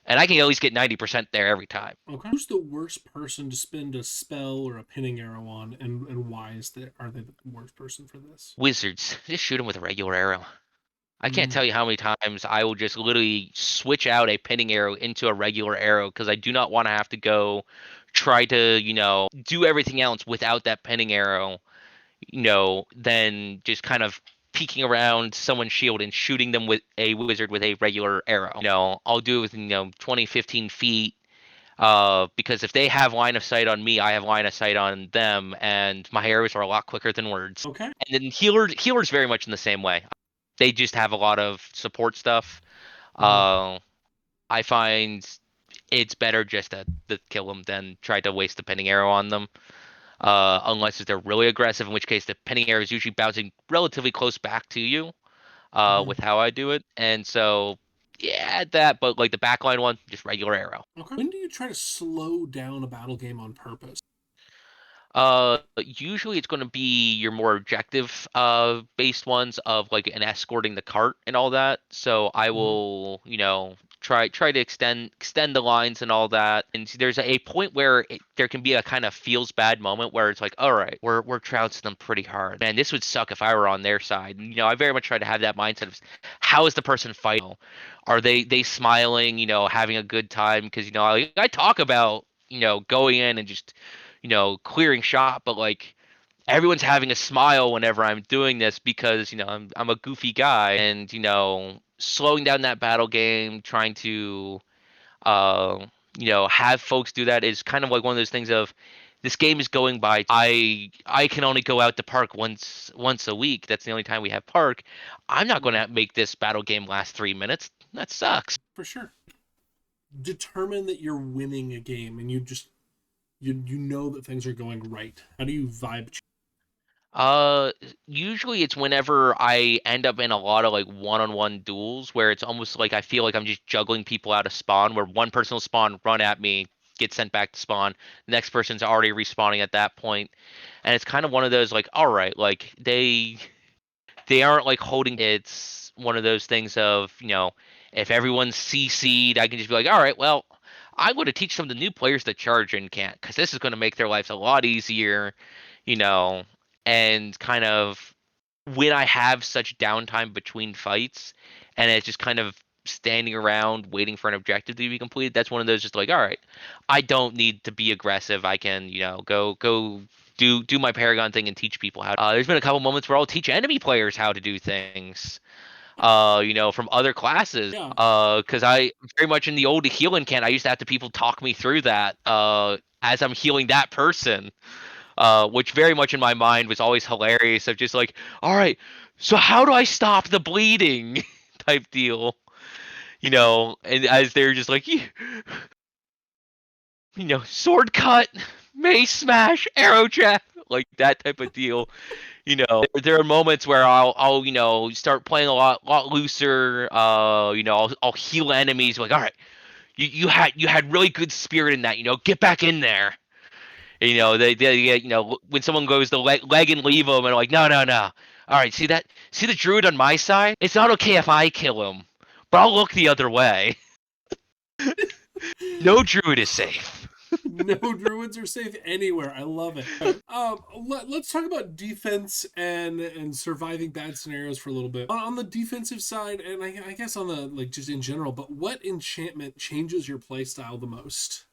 and I can at least get 90% there every time. Okay. Who's the worst person to spend a spell or a pinning arrow on, and why are they the worst person for this? Wizards, just shoot them with a regular arrow. I can't Mm. tell you how many times I will just literally switch out a pinning arrow into a regular arrow because I do not want to have to go try to, do everything else without that pinning arrow, then just kind of peeking around someone's shield and shooting them with a wizard with a regular arrow. I'll do it with, 20, 15 feet. Because if they have line of sight on me, I have line of sight on them, and my arrows are a lot quicker than words. Okay. And then healers very much in the same way. They just have a lot of support stuff. Mm. Uh, I find it's better just to kill them than try to waste the pinning arrow on them. Unless if they're really aggressive, in which case the pinning arrow is usually bouncing relatively close back to you. Mm. With how I do it, and so yeah, that. But like the backline one, just regular arrow. Okay. When do you try to slow down a battle game on purpose? Usually it's going to be your more objective based ones of like an escorting the cart and all that. So I Mm. will, try to extend the lines and all that. And there's a point where there can be a kind of feels bad moment where it's like, all right, we're trouncing them pretty hard. Man, this would suck if I were on their side. And, I very much try to have that mindset of how is the person fighting? Are they smiling? Having a good time? Because I talk about going in and just clearing shot, but like everyone's having a smile whenever I'm doing this because, I'm a goofy guy and, slowing down that battle game, trying to uh have folks do that is kind of like one of those things of this game is going by. I can only go out to park once a week. That's the only time we have park. I'm not going Right. to make this battle game last 3 minutes. That sucks. For sure. Determine that you're winning a game, and you know that things are going right. How do you vibe? Uh, Usually it's whenever I end up in a lot of like one-on-one duels where it's almost like I feel like I'm just juggling people out of spawn, where one person will spawn, run at me, get sent back to spawn. The next person's already respawning at that point, and it's kind of one of those like, all right, like they aren't like holding. It's one of those things of, if everyone's CC'd, I can just be like, all right, well, I'm going to teach some of the new players to charge and can't, because this is going to make their lives a lot easier, you know, and kind of when I have such downtime between fights and it's just kind of standing around waiting for an objective to be completed, that's one of those just like, all right, I don't need to be aggressive. I can, go do my Paragon thing and teach people how. There's been a couple moments where I'll teach enemy players how to do things. From other classes. Yeah. Because I very much in the old healing can, I used to have to people talk me through that. As I'm healing that person, which very much in my mind was always hilarious. Of just like, all right, so how do I stop the bleeding, type deal. And as they're just like, sword cut, mace smash, arrow trap, like that type of deal. There are moments where I'll start playing a lot looser. I'll heal enemies. Like, all right, you had really good spirit in that. Get back in there. They when someone goes the leg and leave them, and I'm like, no, no, no. All right, see the druid on my side. It's not okay if I kill him, but I'll look the other way. No druid is safe. No druids are safe anywhere. I love it. Let's talk about defense and surviving bad scenarios for a little bit. On the defensive side, and I guess on the like just in general, but what enchantment changes your playstyle the most?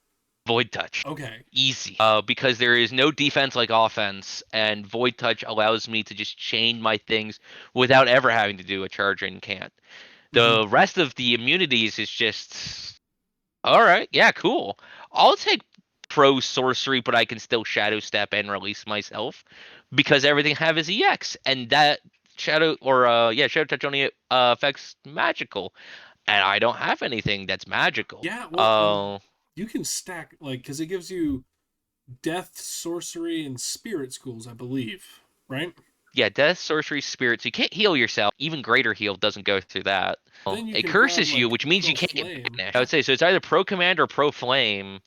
Void touch. Okay. Easy. Because there is no defense like offense, and Void Touch allows me to just chain my things without ever having to do a charge and can't. Mm-hmm. The rest of the immunities is just all right. Yeah, cool. I'll take pro sorcery, but I can still shadow step and release myself because everything I have is EX, and that shadow touch only affects magical, and I don't have anything that's magical. Yeah, well, and you can stack like because it gives you death, sorcery, and spirit schools, I believe, right? Yeah, death, sorcery, spirits. You can't heal yourself. Even greater heal doesn't go through that. Then you It can grab curses you, like which means you pro can't get flame. banished. I would say so. It's either pro command or pro flame,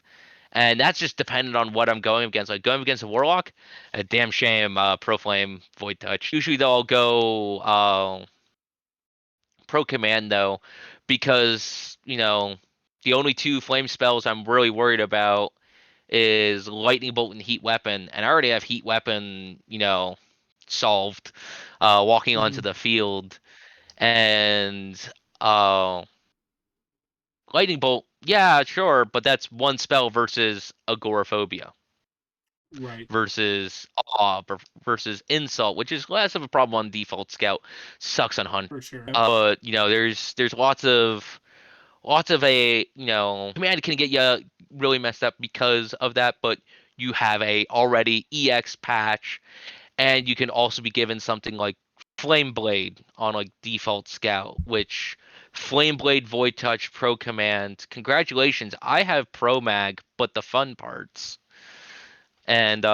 and that's just dependent on what I'm going against. Like going against a warlock, a damn shame. Pro flame, void touch. Usually they'll go pro command though, because the only two flame spells I'm really worried about is lightning bolt and heat weapon, and I already have heat weapon, solved. Walking onto Mm-hmm. the field and uh lightning bolt, yeah, sure, but that's one spell versus agoraphobia Right, versus versus insult, which is less of a problem on default scout, sucks on hunt. for sure. But there's lots of a command can get you really messed up because of that, but you have a already EX patch, and you can also be given something like Flame Blade on like default scout, which Flame Blade, Void Touch, Pro Command. Congratulations, I have Pro Mag, but the fun parts. And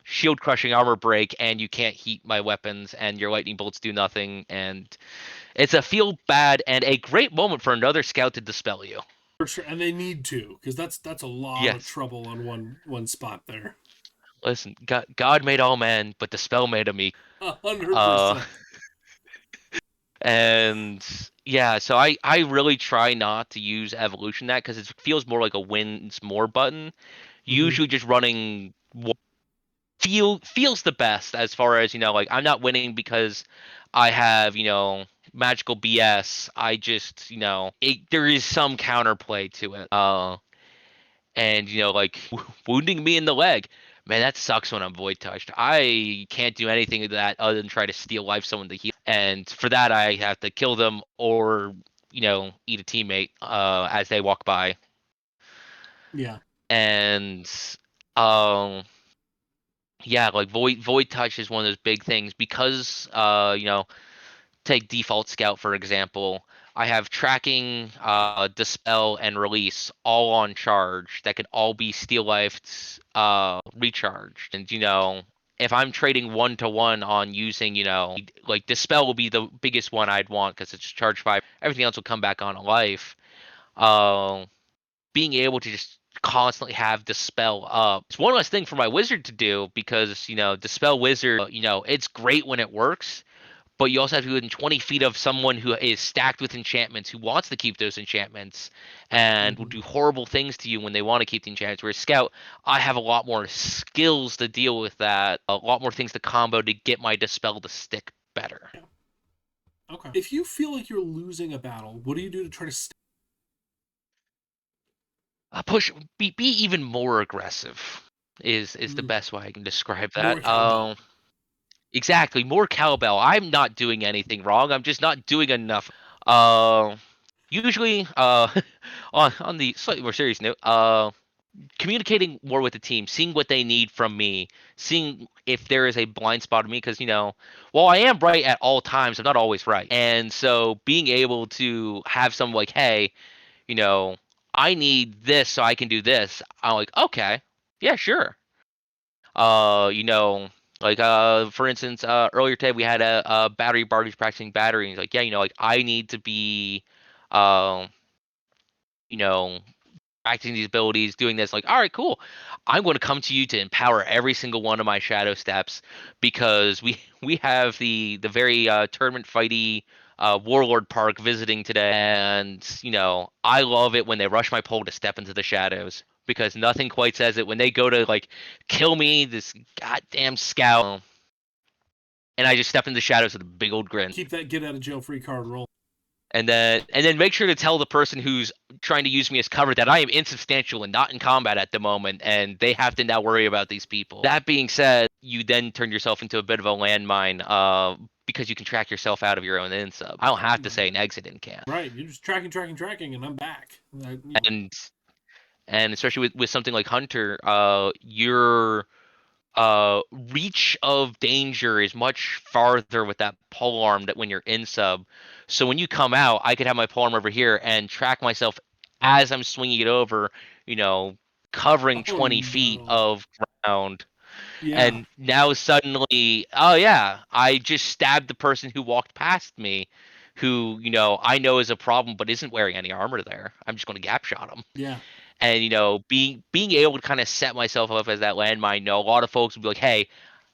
shield crushing armor break, and you can't heat my weapons, and your lightning bolts do nothing, and it's a feel bad and a great moment for another scout to dispel you. For sure, and they need to because that's a lot of Yes. trouble on one spot there. Listen, God made all men, but the spell made a me. 100%. Uh, and yeah, so I really try not to use evolution that because it feels more like a wins more button. Mm-hmm. Usually, just running feels the best as far as like I'm not winning because I have magical BS. I just there is some counterplay to it. And like wounding me in the leg, man, that sucks when I'm void touched. I can't do anything with that other than try to steal life someone to heal, and for that I have to kill them or eat a teammate as they walk by. Yeah. And um yeah, like void touch is one of those big things because take default scout for example. I have tracking, dispel, and release all on charge that can all be steel lifed, recharged. And if I'm trading 1-to-1 on using, like dispel will be the biggest one I'd want because it's charge 5. Everything else will come back on life. Uh, Being able to just constantly have dispel up. It's one less thing for my wizard to do because dispel wizard, it's great when it works, but you also have to be within 20 feet of someone who is stacked with enchantments, who wants to keep those enchantments, and will Mm-hmm. do horrible things to you when they want to keep the enchantments. Whereas Scout, I have a lot more skills to deal with that, a lot more things to combo to get my dispel to stick better. Yeah. Okay. If you feel like you're losing a battle, what do you do to try to Push, be even more aggressive is the mm, best way I can describe more that. cowbell? Exactly, more cowbell. I'm not doing anything wrong. I'm just not doing enough. Uh, Usually, on the slightly more serious note, communicating more with the team, seeing what they need from me, seeing if there is a blind spot of me, because while I am right at all times, I'm not always right, and so being able to have some like, hey, you know, I need this so I can do this. I'm like, okay, yeah, sure. You know, like for instance, earlier today we had a battery bar who's practicing battery. And he's like, yeah, like I need to be, um, you know, acting these abilities, doing this. Like, all right, cool. I'm going to come to you to empower every single one of my shadow steps because we have the very tournament fighty warlord park visiting today, and I love it when they rush my pole to step into the shadows. because nothing quite says it when they go to like kill me, this goddamn scout, and I just step in the shadows with a big old grin. Keep that get out of jail free card roll. And then make sure to tell the person who's trying to use me as cover that I am insubstantial and not in combat at the moment, and they have to now worry about these people. That being said, you then turn yourself into a bit of a landmine, because you can track yourself out of your own insub. I don't have to say an exit in camp. Right, you're just tracking, and I'm back. And especially with something like Hunter, your reach of danger is much farther with that pole arm that when you're in sub. So when you come out, I could have my pole arm over here and track myself as I'm swinging it over, you know, covering Oh 20 feet no. of ground. Yeah. And now suddenly, oh yeah, I just stabbed the person who walked past me, who, I know is a problem, but isn't wearing any armor there. I'm just going to gap shot him. Yeah. And being able to kind of set myself up as that landmine. A lot of folks would be like, hey,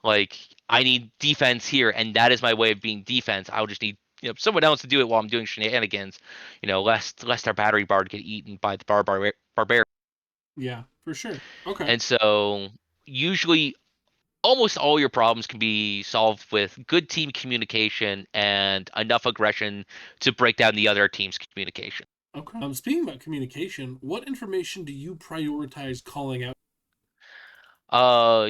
like I need defense here, and that is my way of being defense. I'll just need someone else to do it while I'm doing shenanigans, lest our battery bard get eaten by the barbarian. Yeah, for sure. Okay. And so usually almost all your problems can be solved with good team communication and enough aggression to break down the other team's communication. Okay. Speaking about communication, what information do you prioritize calling out?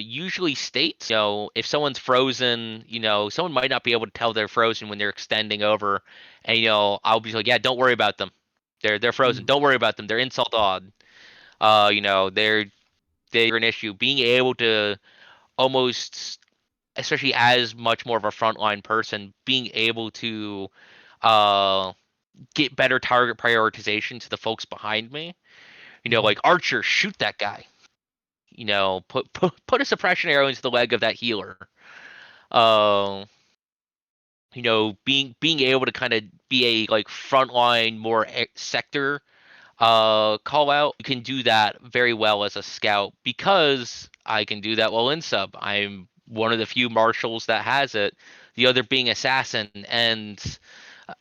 Usually states, if someone's frozen, someone might not be able to tell they're frozen when they're extending over, and I'll be like, yeah, don't worry about them. They're frozen. Mm, Don't worry about them. They're insult odd. They're an issue. Being able to almost, especially as much more of a frontline person, being able to uh get better target prioritization to the folks behind me. mhm. Like Archer, shoot that guy. Put a suppression arrow into the leg of that healer. Uh, being able to kind of be a like frontline more sector call out. You can do that very well as a scout because I can do that well in sub. I'm one of the few marshals that has it. The other being assassin, and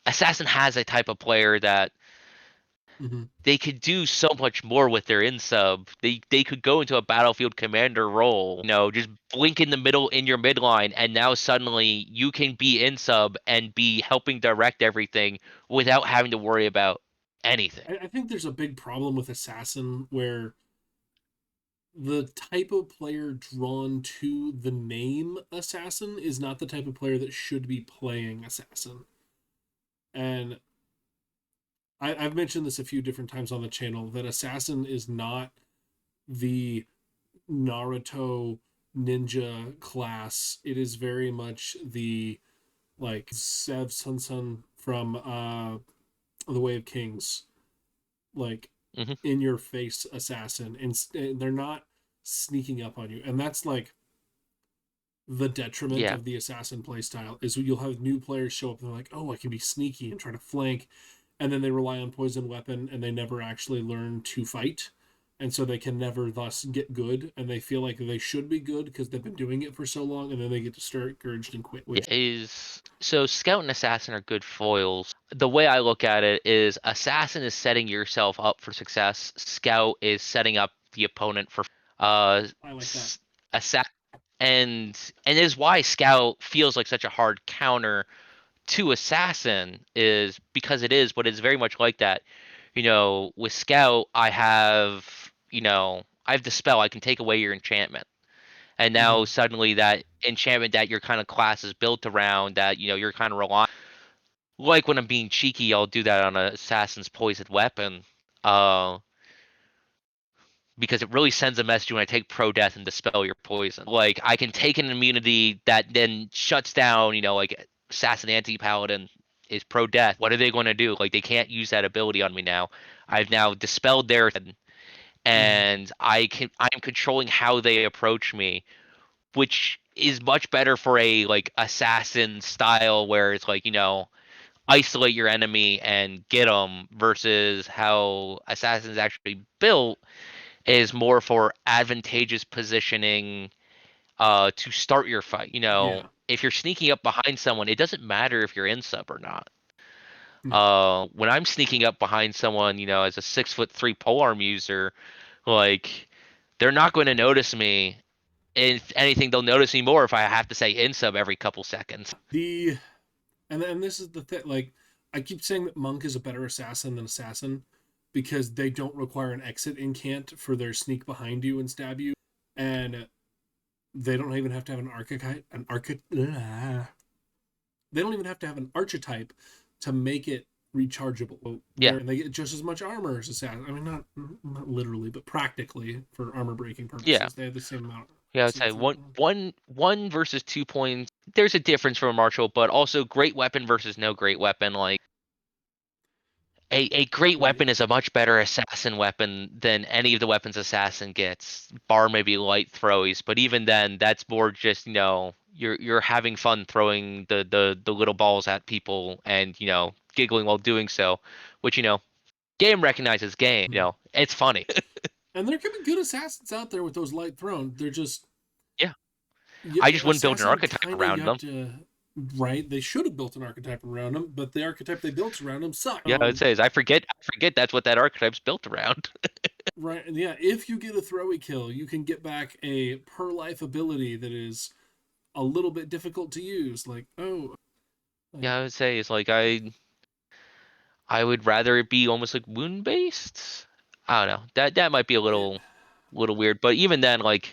assassin has a type of player that Mhm. they could do so much more with their in sub. They could go into a battlefield commander role, just blink in the middle in your midline, and now suddenly you can be in sub and be helping direct everything without having to worry about anything. I think there's a big problem with Assassin where the type of player drawn to the name Assassin is not the type of player that should be playing Assassin. And I've mentioned this a few different times on the channel that Assassin is not the Naruto ninja class. It is very much the like Sev Sun Sun from The Way of Kings, like Hmm. in your face assassin, and they're not sneaking up on you, and that's like the detriment Yeah. of the assassin playstyle is you'll have new players show up and they're like, oh, I can be sneaky and try to flank, and then they rely on poison weapon and they never actually learn to fight, and so they can never thus get good, and they feel like they should be good because they've been doing it for so long, and then they get discouraged and quit, Yeah. which Is so scout and assassin are good foils. The way I look at it is assassin is setting yourself up for success. Scout is setting up the opponent for uh I like that. s- assa- and is why scout feels like such a hard counter to assassin is because it is, but it's very much like that. With scout, I have the spell. I can take away your enchantment, and now Mm-hmm. suddenly that enchantment that your kind of class is built around, that you're kind of relying. Like when I'm being cheeky, I'll do that on an assassin's poisoned weapon, uh, because it really sends a message when I take pro death and dispel your poison. Like I can take an immunity that then shuts down, like assassin anti paladin is pro death. What are they going to do? Like they can't use that ability on me now. I've now dispelled their, Mm-hmm. and I'm controlling how they approach me, which is much better for a like assassin style where it's like isolate your enemy and get them, versus how assassins actually built is more for advantageous positioning to start your fight. Yeah. If you're sneaking up behind someone, it doesn't matter if you're in sub or not. No. When I'm sneaking up behind someone, as a 6'3" polearm user, Like, they're not going to notice me. If anything, they'll notice me more if I have to say in sub every couple seconds. The and this is the thing. Like, I keep saying that monk is a better assassin than assassin because they don't require an exit incant for their sneak behind you and stab you, and they don't even have to have an archetype. They don't even have to have an archetype to make it rechargeable. Yeah. And they get just as much armor as assassin. I mean, not literally, but practically for armor breaking Yeah. purposes, they have the same amount. Yeah, I would say Same thing. one versus 2 points. There's a difference from a martial, but also great weapon versus no great weapon. Like, a great Right. weapon is a much better assassin weapon than any of the weapons assassin gets, bar maybe light throwies. But even then, that's more just, you're having fun throwing the little balls at people and, giggling while doing so, which, game recognizes game. It's funny. And there could be good assassins out there with those light thrown. They're just Yeah. yeah, I just wouldn't build an assassin archetype kind of you around have them. to right. They should have built an archetype around them, but the archetype they built around them suck. Yeah, it says I forget that's what that archetype's built around. Right, and yeah, if you get a throwy kill, you can get back a per life ability that is a little bit difficult to use. Like, oh, like, Yeah, I would say it's like I would rather it be almost like wound based. I don't know. That might be a it, little weird, but even then, like,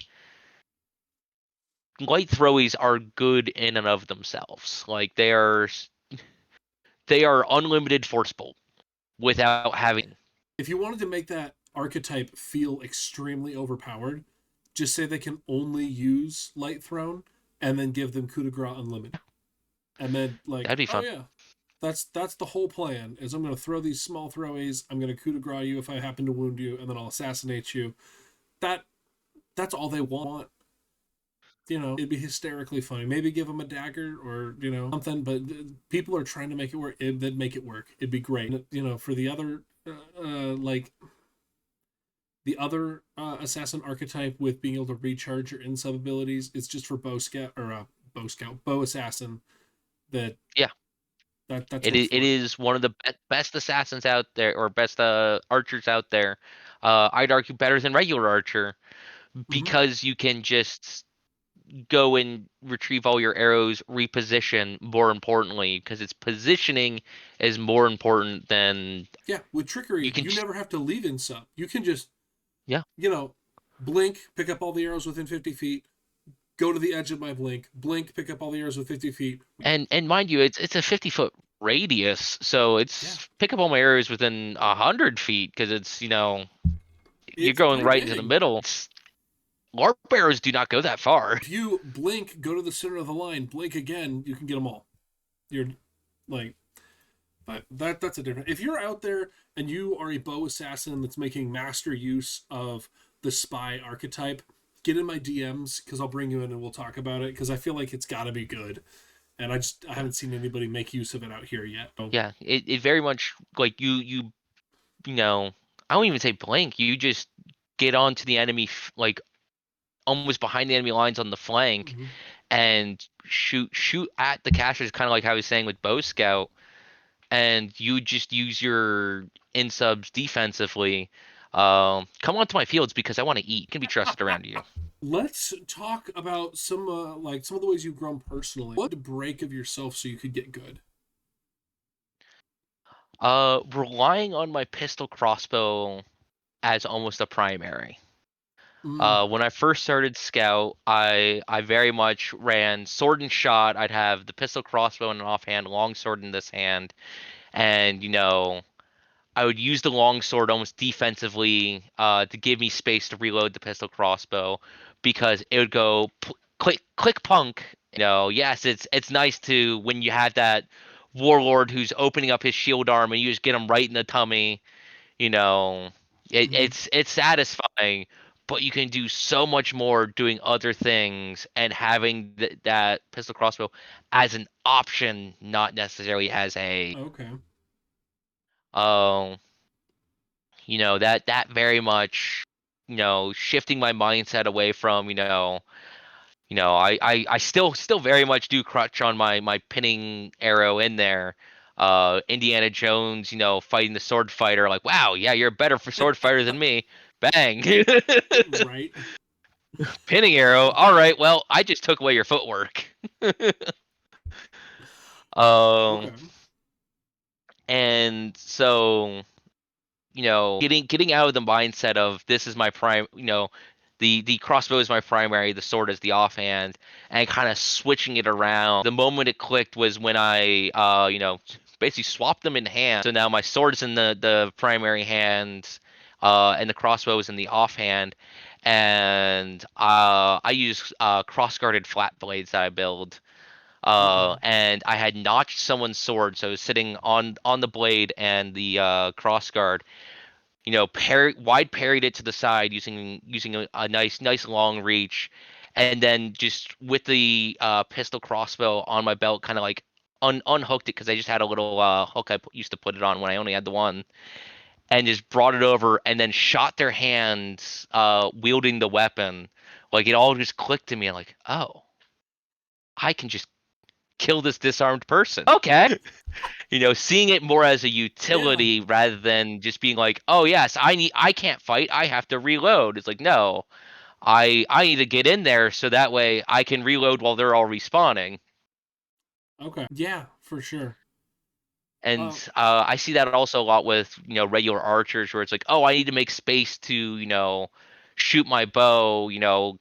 light throwies are good in and of themselves. Like, they are unlimited force bolt without having. if you wanted to make that archetype feel extremely overpowered, just say they can only use light thrown, and then give them coup de grace unlimited, and then like, That'd be oh fun. yeah, that's the whole plan. Is I'm going to throw these small throwaways. I'm going to coup de grace you if I happen to wound you, and then I'll assassinate you. That that's all they want. It'd be hysterically funny. Maybe give them a dagger or something. But people are trying to make it work. They'd make it work. It'd be great. For the other like the other assassin archetype with being able to recharge your in sub abilities, it's just for bow assassin. That Yeah, that's it what is, it's it for. is one of the best assassins out there, or best archers out there. I'd argue better than regular archer Mm-hmm. because you can just go and retrieve all your arrows, reposition, more importantly, because its positioning is more important than Yeah, with you trickery, can. you never have to leave in sub. You can just Yeah, you know blink, pick up all the arrows within 50 feet, go to the edge of my blink, pick up all the arrows with 50 feet. and mind you, it's a 50-foot radius, so Yeah, it's pick up all my arrows within 100 feet because it's you're it's going pretty right into the big. middle. LARP arrows do not go that far. If you blink, go to the center of the line, blink again, you can get them all. You're like, but that's a different. If you're out there and you are a bow assassin that's making master use of the spy archetype, get in my DMs because I'll bring you in and we'll talk about it because I feel like it's got to be good, and I Yeah, haven't seen anybody make use of it out here yet. So, yeah. It very much like you. I don't even say blink. You just get onto the enemy like almost behind the enemy lines on the flank mm-hmm. and shoot at the casters, kind of like how I was saying with Bow Scout, and you just use your in subs defensively. Come onto my fields because I want to eat. You can be trusted around you. Let's talk about some of the ways you've grown personally. What break of yourself so you could get good? Relying on my pistol crossbow as almost a primary. Mm, When I first started Scout, I very much ran sword and shot. I'd have the pistol crossbow in an offhand, long sword in this hand, and I would use the longsword almost defensively to give me space to reload the pistol crossbow because it would go click click punk. Yes, it's nice to when you have that warlord who's opening up his shield arm and you just get him right in the tummy. You know, mm-hmm. it's satisfying, but you can do so much more doing other things and having that pistol crossbow as an option, not necessarily as a Okay. um that very much shifting my mindset away from I still very much do crutch on my pinning arrow in there. Indiana Jones fighting the sword fighter, like, wow, yeah, you're a better for sword fighter than me. Bang. Right. Pinning arrow. All right. Well, I just took away your footwork. um, Okay. and so getting out of the mindset of this is my prime, the crossbow is my primary, the sword is the offhand, and kind of switching it around. The moment it clicked was when I, basically swapped them in hand. So now my sword is in the primary hand, and the crossbow is in the offhand, and I use cross-guarded flat blades that I build. Okay. And I had notched someone's sword, so it was sitting on the blade and the crossguard, wide parried it to the side using a nice long reach, and then just with the pistol crossbow on my belt, kind of like unhooked it because I just had a little hook used to put it on when I only had the one, and just brought it over and then shot their hands wielding the weapon. Like it all just clicked to me. I'm like, oh, I can just kill this disarmed person. Okay. Seeing it more as a Yeah. utility rather than just being like, oh yes, I can't fight, I have to reload. It's like, no, I need to get in there so that way I can reload while they're all respawning. Okay. Yeah, for sure. And Uh, I see that also a lot with regular archers where it's like, oh, I need to make space to shoot my bow.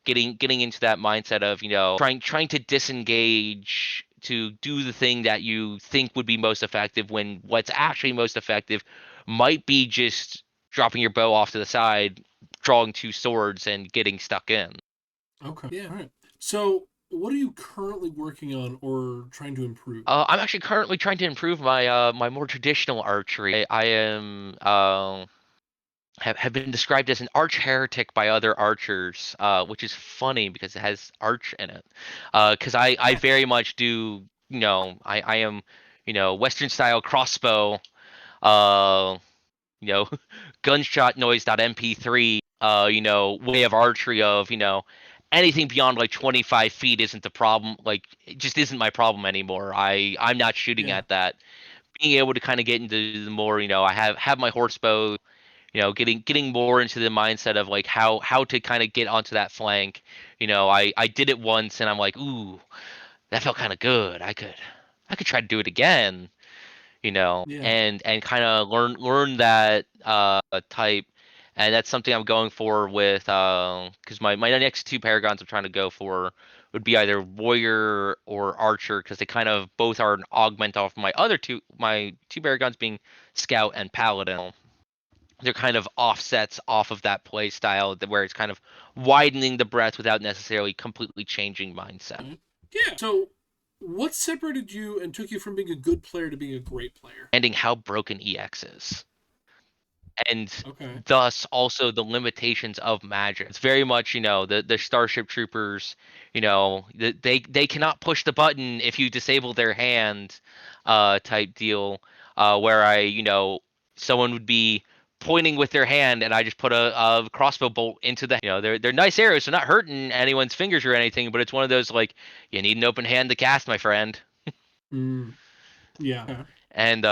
Getting into that mindset of trying to disengage to do the thing that you think would be most effective when what's actually most effective might be just dropping your bow off to the side, drawing two swords, and getting stuck in. okay. Yeah. All right. So, what are you currently working on or trying to improve? I'm actually currently trying to improve my more traditional archery. I am have been described as an arch heretic by other archers, which is funny because it has arch in it. Because I very much do, I am, Western style crossbow, uh, you know, gunshot noise.mp3, way of archery of, anything beyond like 25 feet isn't the problem. Like, it just isn't my problem anymore. I'm not shooting Yeah. at that. Being able to kind of get into the more, I have my horse bow, getting more into the mindset of like how to kind of get onto that flank. I did it once and I'm like, ooh, that felt kind of good. I could try to do it again. Yeah. And kind of learn that type. And that's something I'm going for with because my next two paragons I'm trying to go for would be either warrior or archer because they kind of both are an augment off my two paragons being scout and paladin. They're kind of offsets off of that play style where it's kind of widening the breadth without necessarily completely changing mindset. Right. Yeah. So, what separated you and took you from being a good player to being a great player? Ending how broken EX is. And Okay. thus also the limitations of magic. It's very much, the Starship Troopers, they cannot push the button if you disable their hand type deal. Where someone would be pointing with their hand and I just put a crossbow bolt into they're nice arrows, so not hurting anyone's fingers or anything, but it's one of those like you need an open hand to cast, my friend. Mm, yeah. Okay. And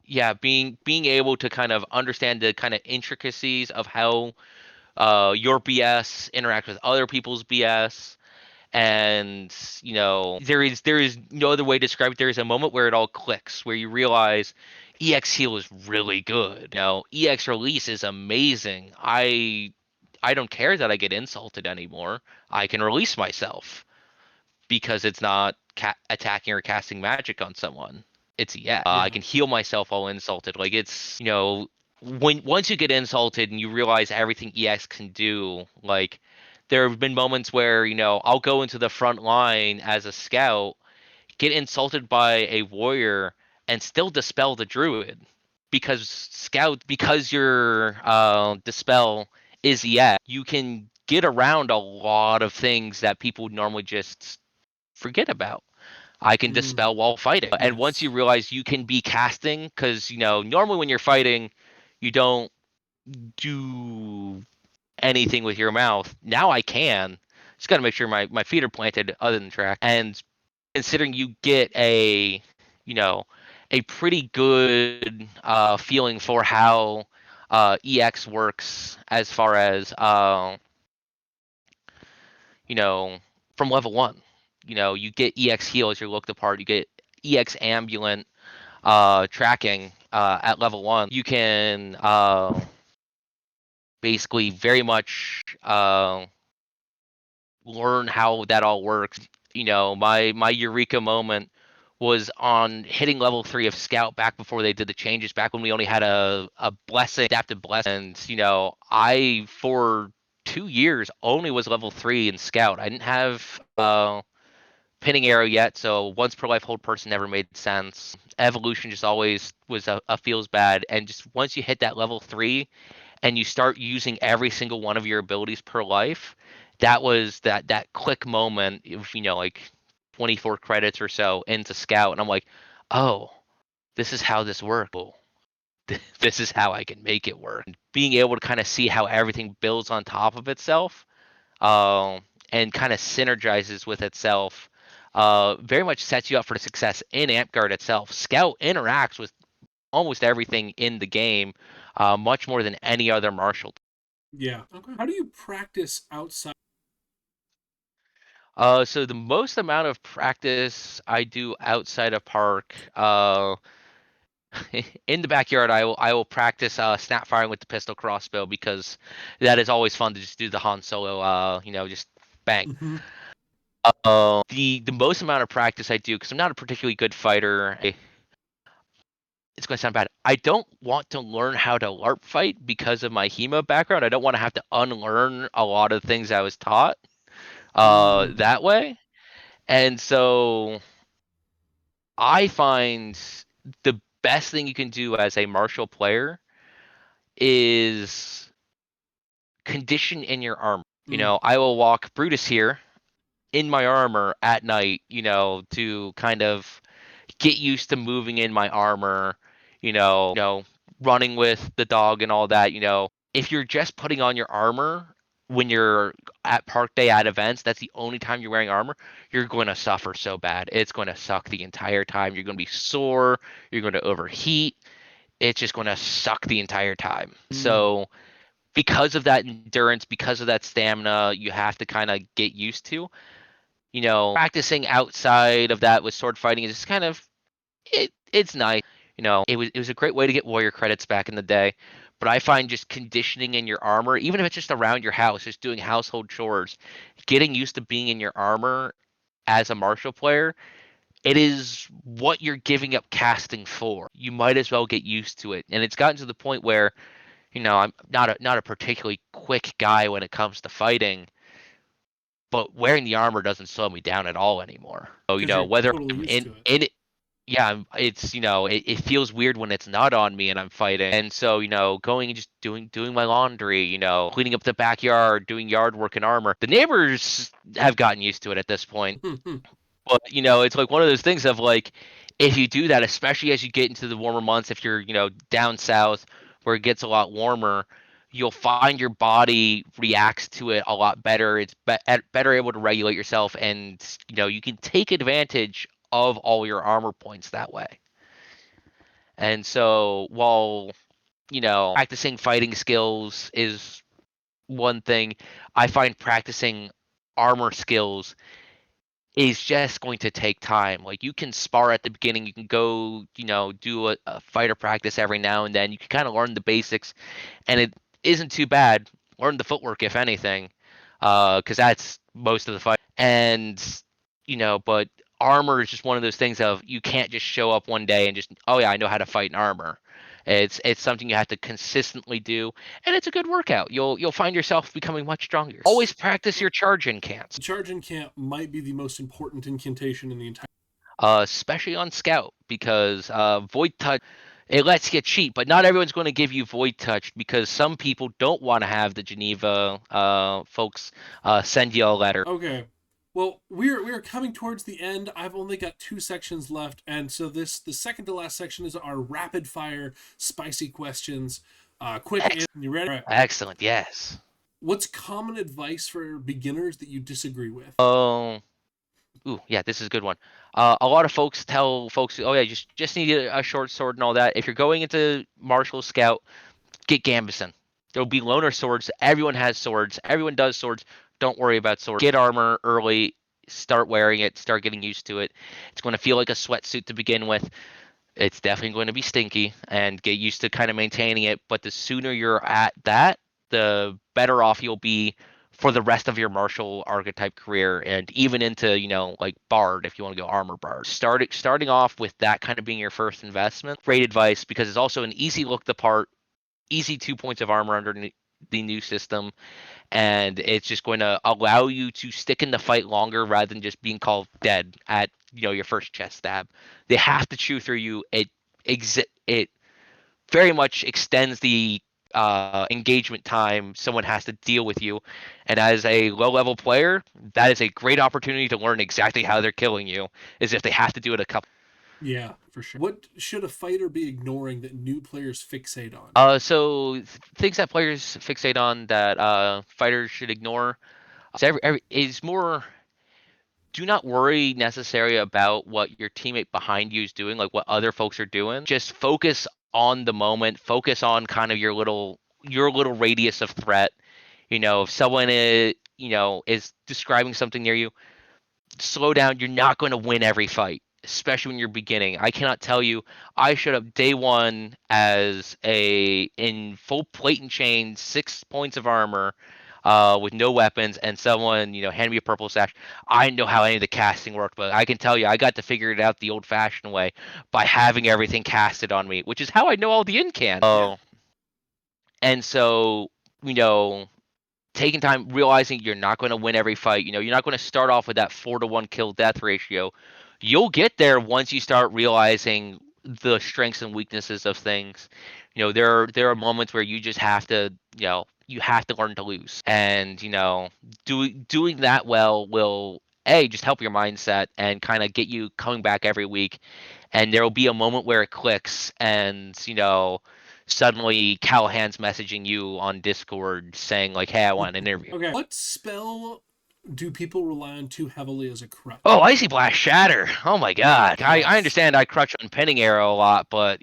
yeah, being able to kind of understand the kind of intricacies of how your BS interact with other people's BS, and there is no other way to describe it. There is a moment where it all clicks, where you realize EX heal is really good. EX release is amazing. I don't care that I get insulted anymore. I can release myself because it's not attacking or casting magic on someone. It's yeah. I Yeah. can heal myself while insulted. Like it's when once you get insulted and you realize everything EX can do. Like there have been moments where I'll go into the front line as a scout, get insulted by a warrior, and still dispel the druid because your dispel is EX. You can get around a lot of things that people would normally just forget about. I can Mm, dispel while fighting. And once you yes. realize you can be casting, because normally when you're fighting, you don't do anything with your mouth. Now I can. Just got to make sure my feet are planted other than track. And considering you get you know, a pretty good feeling for how EX works as far as you know, from level 1. You get EX heal as your looked apart. You get EX ambulant tracking at level 1. You can basically very much learn how that all works. My eureka moment was on hitting level 3 of Scout back before they did the changes, back when we only had a blessing, adaptive blessing. And, I, for 2 years, only was level 3 in Scout. I didn't have pinning arrow yet, so once per life hold person never made sense. Evolution just always was a feels bad. And just once you hit that level 3, and you start using every single one of your abilities per life, that was that click moment of, like 24 credits or so into Scout, and I'm like, oh, this is how this works. Oh, this is how I can make it work. Being able to kind of see how everything builds on top of itself, and kind of synergizes with itself, very much sets you up for success in Amtgard itself. Scout interacts with almost everything in the game, much more than any other martial. Yeah. Okay. How do you practice outside? So the most amount of practice I do outside of park, in the backyard, I will practice snap firing with the pistol crossbow, because that is always fun to just do the Han Solo, just bang. Mm-hmm. The most amount of practice I do, because I'm not a particularly good fighter. It's going to sound bad. I don't want to learn how to LARP fight because of my HEMA background. I don't want to have to unlearn a lot of things I was taught Mm. that way. And so I find the best thing you can do as a martial player is condition in your armor. Mm. I will walk Brutus here in my armor at night, to kind of get used to moving in my armor, running with the dog and all that. If you're just putting on your armor when you're at park day at events, that's the only time you're wearing armor, you're going to suffer so bad. It's going to suck the entire time. You're going to be sore, you're going to overheat. It's just going to suck the entire time. Mm. So, because of that endurance, because of that stamina, you have to kind of get used to. Practicing outside of that with sword fighting is just kind of it's nice. It was a great way to get warrior credits back in the day. But I find just conditioning in your armor, even if it's just around your house, just doing household chores, getting used to being in your armor as a martial player, it is what you're giving up casting for. You might as well get used to it. And it's gotten to the point where, I'm not a particularly quick guy when it comes to fighting, but wearing the armor doesn't slow me down at all anymore. So, Because you're whether totally I'm used to it. in it, yeah, it's it feels weird when it's not on me and I'm fighting. And so, going and just doing my laundry, cleaning up the backyard, doing yard work in armor. The neighbors have gotten used to it at this point. But, it's like one of those things of like, if you do that, especially as you get into the warmer months, if you're, down south where it gets a lot warmer, you'll find your body reacts to it a lot better. It's better able to regulate yourself, and, you can take advantage of all your armor points that way. And so, while, practicing fighting skills is one thing, I find practicing armor skills is just going to take time. Like, you can spar at the beginning, you can go, do a fighter practice every now and then. You can kind of learn the basics, and it isn't too bad. Learn the footwork, if anything, because that's most of the fight. And, but armor is just one of those things of you can't just show up one day and just, oh yeah, I know how to fight in armor. It's something you have to consistently do, and it's a good workout. You'll find yourself becoming much stronger. Always practice your charge incants. The charge incant might be the most important incantation in the entire. Especially on Scout, because Void Touch, it lets you cheat, but not everyone's going to give you Void Touch, because some people don't want to have the Geneva folks send you a letter. Okay. Well, we're coming towards the end. I've only got 2 sections left, and so the second to last section is our rapid fire spicy questions. Quick answer. You ready? All right. Excellent, yes. What's common advice for beginners that you disagree with? Um, Ooh, yeah, this is a good one. A lot of folks tell folks, oh yeah, just need a short sword and all that. If you're going into martial scout, get Gambison. There'll be loner swords. Everyone has swords. Everyone does swords. Don't worry about swords. Get armor early. Start wearing it. Start getting used to it. It's going to feel like a sweatsuit to begin with. It's definitely going to be stinky and get used to kind of maintaining it. But the sooner you're at that, the better off you'll be for the rest of your martial archetype career and even into, like Bard if you want to go armor Bard. Starting off with that kind of being your first investment. Great advice because it's also an easy look the part, easy 2 points of armor under the new system, and it's just going to allow you to stick in the fight longer rather than just being called dead at your first chest stab. They have to chew through you. It very much extends the engagement time someone has to deal with you, and as a low level player, that is a great opportunity to learn exactly how they're killing you, is if they have to do it a couple. Yeah, for sure. What should a fighter be ignoring that new players fixate on? So things that players fixate on that fighters should ignore is more, do not worry necessarily about what your teammate behind you is doing, like what other folks are doing. Just focus on the moment. Focus on kind of your little radius of threat. If someone is describing something near you, slow down. You're not going to win every fight, especially when you're beginning. I cannot tell you. I showed up day one as in full plate and chain, 6 points of armor, with no weapons, and someone handed me a purple sash. I didn't know how any of the casting worked, but I can tell you, I got to figure it out the old-fashioned way by having everything casted on me, which is how I know all the incans. Yeah. And so you know taking time, realizing you're not going to win every fight. You're not going to start off with that 4-to-1 kill death ratio. You'll get there once you start realizing the strengths and weaknesses of things. There are moments where you just have to, you have to learn to lose, and doing that well will just help your mindset and kind of get you coming back every week. And there will be a moment where it clicks, and suddenly Callahan's messaging you on Discord saying like, "Hey, I want an interview." Okay. What spell do people rely on too heavily as a crutch? Oh, Icy Blast Shatter. Oh my god. I Yes. understand I crutch on Pinning Arrow a lot, but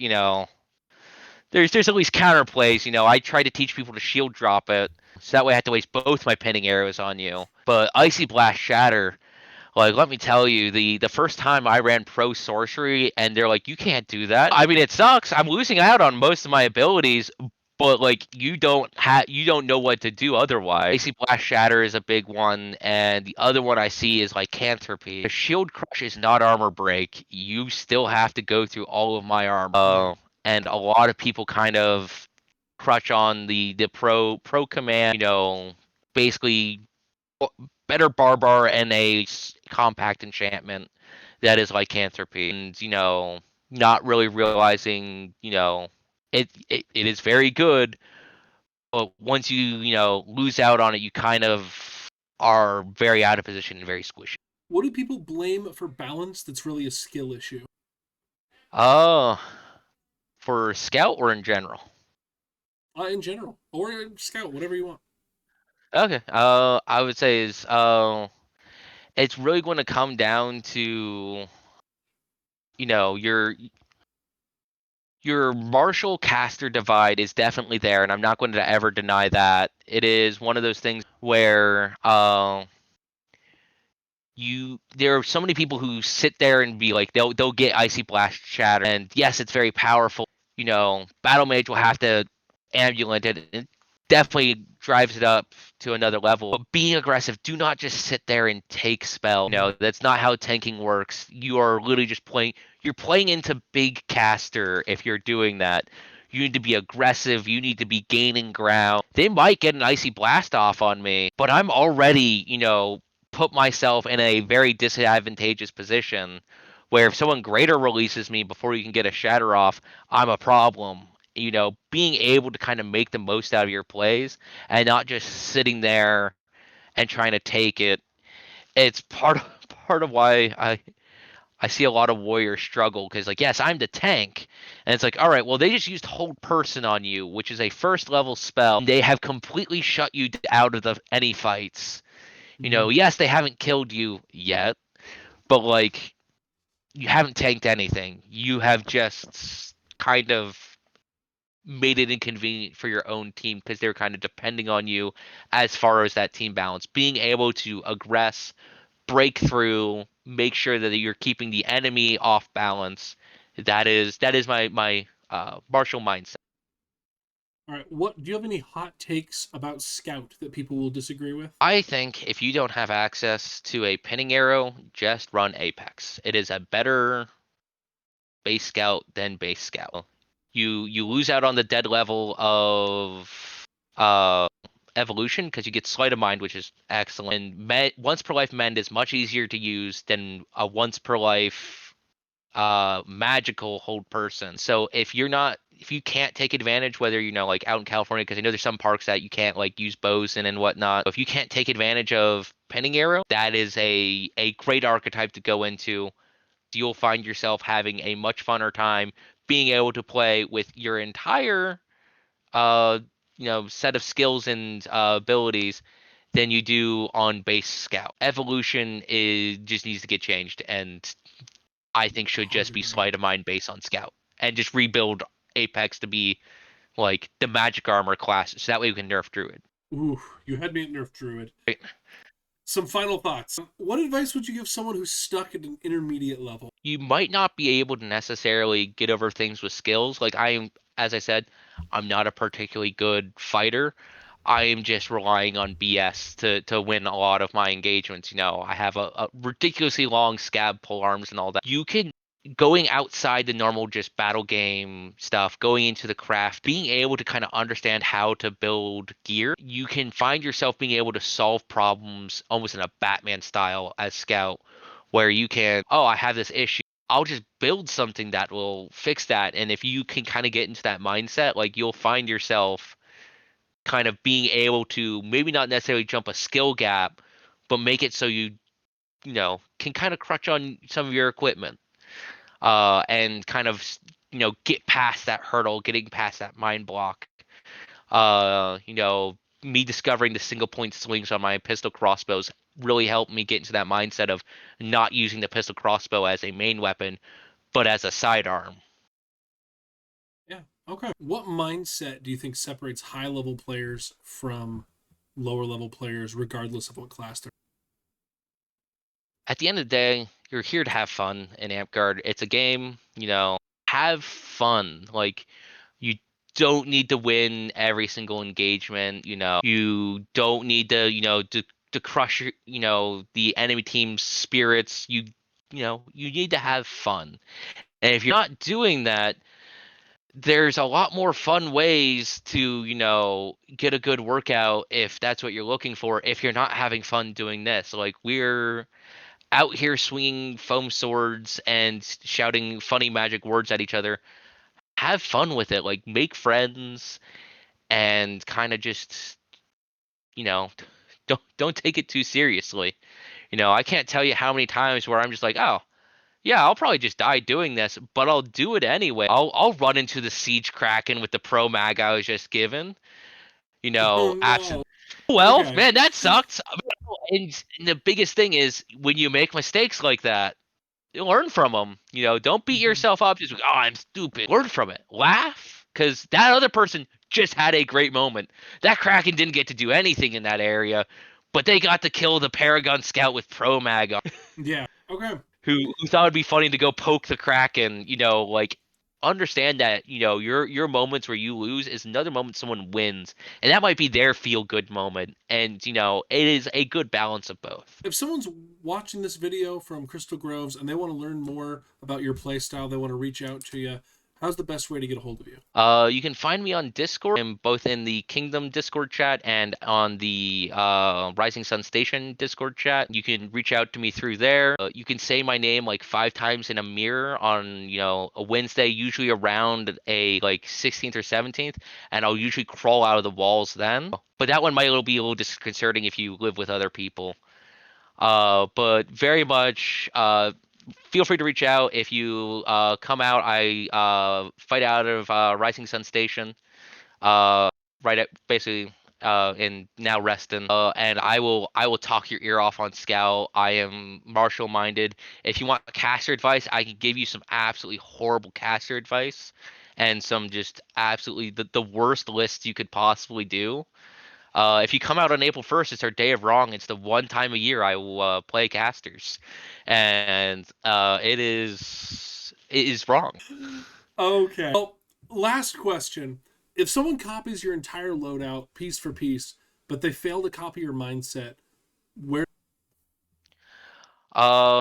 there's at least counterplays. I try to teach people to shield drop it, so that way I have to waste both my Pinning Arrows on you. But Icy Blast Shatter, like, let me tell you, the first time I ran pro sorcery and they're like, you can't do that. I mean, it sucks. I'm losing out on most of my abilities, but like you don't know what to do otherwise. Icy Blast Shatter is a big one, and the other one I see is like Lycanthropy. The Shield Crush is not armor break. You still have to go through all of my armor. Yeah. And a lot of people kind of crutch on the pro command, basically better barbar and a compact enchantment that is lycanthropy, and not really realizing it is very good, but once you lose out on it, you kind of are very out of position and very squishy. What do people blame for balance that's really a skill issue? Oh, for scout or in general? In general, or scout, whatever you want. Okay. I would say is it's really going to come down to your martial caster divide is definitely there, and I'm not going to ever deny that. It is one of those things where there are so many people who sit there and be like they'll get Icy Blast Shatter, and yes, it's very powerful. Battle Mage will have to amulet it. It definitely drives it up to another level. But being aggressive, do not just sit there and take spell. That's not how tanking works. You are literally just playing. You're playing into big caster if you're doing that. You need to be aggressive. You need to be gaining ground. They might get an Icy Blast off on me, but I'm already, put myself in a very disadvantageous position where if someone greater releases me before you can get a shatter off, I'm a problem. Being able to kind of make the most out of your plays and not just sitting there and trying to take it. It's part of why I see a lot of warriors struggle because, like, yes, I'm the tank, and it's like, all right, well, they just used hold person on you, which is a first level spell. And they have completely shut you out of any fights. Mm-hmm. Yes, they haven't killed you yet, but like you haven't tanked anything. You have just kind of made it inconvenient for your own team because they're kind of depending on you as far as that team balance. Being able to aggress, break through, make sure that you're keeping the enemy off balance. That is my martial mindset. All right. What do you have any hot takes about Scout that people will disagree with? I think if you don't have access to a pinning arrow, just run Apex. It is a better base scout than base scout. You lose out on the dead level of uh evolution because you get sleight of mind, which is excellent. And once per life mend is much easier to use than a once per life magical hold person. So if you can't take advantage, whether like out in California, because I know there's some parks that you can't like use bows in and whatnot. If you can't take advantage of pinning arrow, that is a great archetype to go into. You'll find yourself having a much funner time being able to play with your entire uh set of skills and abilities than you do on base scout. Evolution is just needs to get changed, and I think should Hard just be agree. sleight of mind based on scout, and just rebuild Apex to be like the magic armor class, so that way we can nerf druid. Ooh, you had me at Nerf Druid. Right? Some final thoughts. What advice would you give someone who's stuck at an intermediate level? You might not be able to necessarily get over things with skills. Like as I said, I'm not a particularly good fighter. I am just relying on BS to win a lot of my engagements. I have a ridiculously long scab pole arms and all that. You can going outside the normal just battle game stuff, going into the craft, being able to kind of understand how to build gear, you can find yourself being able to solve problems almost in a Batman style as Scout, where you can, oh, I have this issue. I'll just build something that will fix that. And if you can kind of get into that mindset, like you'll find yourself kind of being able to maybe not necessarily jump a skill gap, but make it so you can kind of crutch on some of your equipment, and kind of get past that hurdle, getting past that mind block. Me discovering the single point slings on my pistol crossbows really helped me get into that mindset of not using the pistol crossbow as a main weapon, but as a sidearm. Yeah. Okay. What mindset do you think separates high level players from lower level players, regardless of what class they're? At the end of the day, you're here to have fun in Amtgard. It's a game, have fun. Like, you don't need to win every single engagement. You don't need to, to crush the enemy team's spirits. You need to have fun. And if you're not doing that, there's a lot more fun ways to, get a good workout if that's what you're looking for. If you're not having fun doing this, like we're out here swinging foam swords and shouting funny magic words at each other. Have fun with it. Like make friends and kind of just, you know, don't take it too seriously. I can't tell you how many times where I'm just like, oh, yeah, I'll probably just die doing this, but I'll do it anyway. I'll run into the siege kraken with the pro mag I was just given. Oh Absent. no. Well, Okay. man, that sucked. And the biggest thing is when you make mistakes like that, you learn from them. Don't beat Mhm. yourself up. Just like, oh, I'm stupid. Learn from it. Laugh, because that other person just had a great moment. That Kraken didn't get to do anything in that area, but they got to kill the Paragon Scout with Pro Mag, Yeah. Okay. who thought it'd be funny to go poke the Kraken. Like understand that your moments where you lose is another moment someone wins, and that might be their feel good moment. And it is a good balance of both. If someone's watching this video from Crystal Groves and they want to learn more about your play style, they want to reach out to you, how's the best way to get a hold of you? You can find me on Discord. I'm both in the Kingdom Discord chat and on the Rising Sun Station Discord chat. You can reach out to me through there. You can say my name like 5 times in a mirror on, a Wednesday, usually around a like 16th or 17th, and I'll usually crawl out of the walls then. But that one might be a little disconcerting if you live with other people. But very much feel free to reach out if you come out. I fight out of Rising Sun Station, right at basically and now resting. And I will talk your ear off on Scout. I am martial minded. If you want caster advice, I can give you some absolutely horrible caster advice, and some just absolutely the worst lists you could possibly do. If you come out on April 1st, it's our day of wrong. It's the one time a year I will play casters, and it is wrong. Okay. Well, last question. If someone copies your entire loadout piece for piece, but they fail to copy your mindset, where Uh,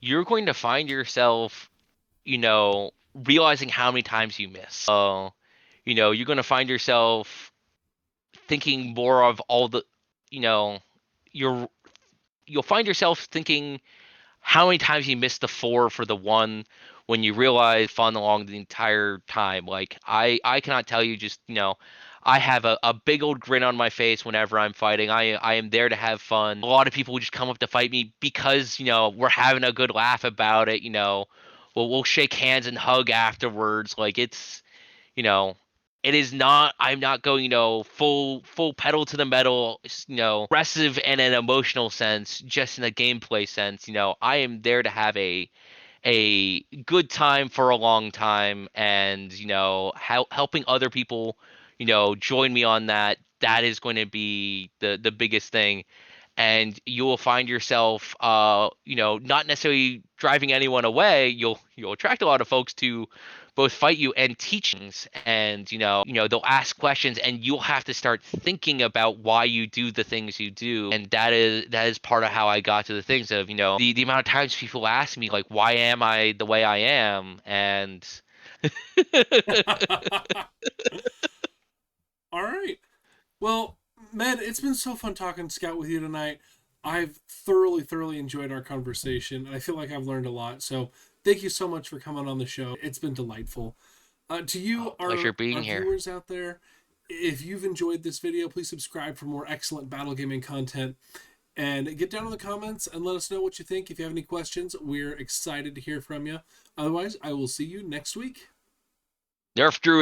you're going to find yourself, realizing how many times you miss. You're going to find yourself thinking more of all the, you know, you're you'll find yourself thinking how many times you missed the four for the one when you realize fun along the entire time. Like I cannot tell you, just I have a big old grin on my face whenever I'm fighting. I am there to have fun. A lot of people just come up to fight me because we're having a good laugh about it. We'll shake hands and hug afterwards. Like you know it is not, I'm not going full pedal to the metal, aggressive in an emotional sense, just in a gameplay sense. I am there to have a good time for a long time, and helping other people join me on that is going to be the biggest thing. And you will find yourself not necessarily driving anyone away. You'll attract a lot of folks to both fight you and teach things. And they'll ask questions, and you'll have to start thinking about why you do the things you do. And that is part of how I got to the things of the amount of times people ask me, like, why am I the way I am? And All right. Well, Med, it's been so fun talking Scout with you tonight. I've thoroughly enjoyed our conversation, and I feel like I've learned a lot. So thank you so much for coming on the show. It's been delightful. To you, pleasure our being here. viewers out there, if you've enjoyed this video, please subscribe for more excellent battle gaming content. And get down in the comments and let us know what you think. If you have any questions, we're excited to hear from you. Otherwise, I will see you next week. Nerf Druid.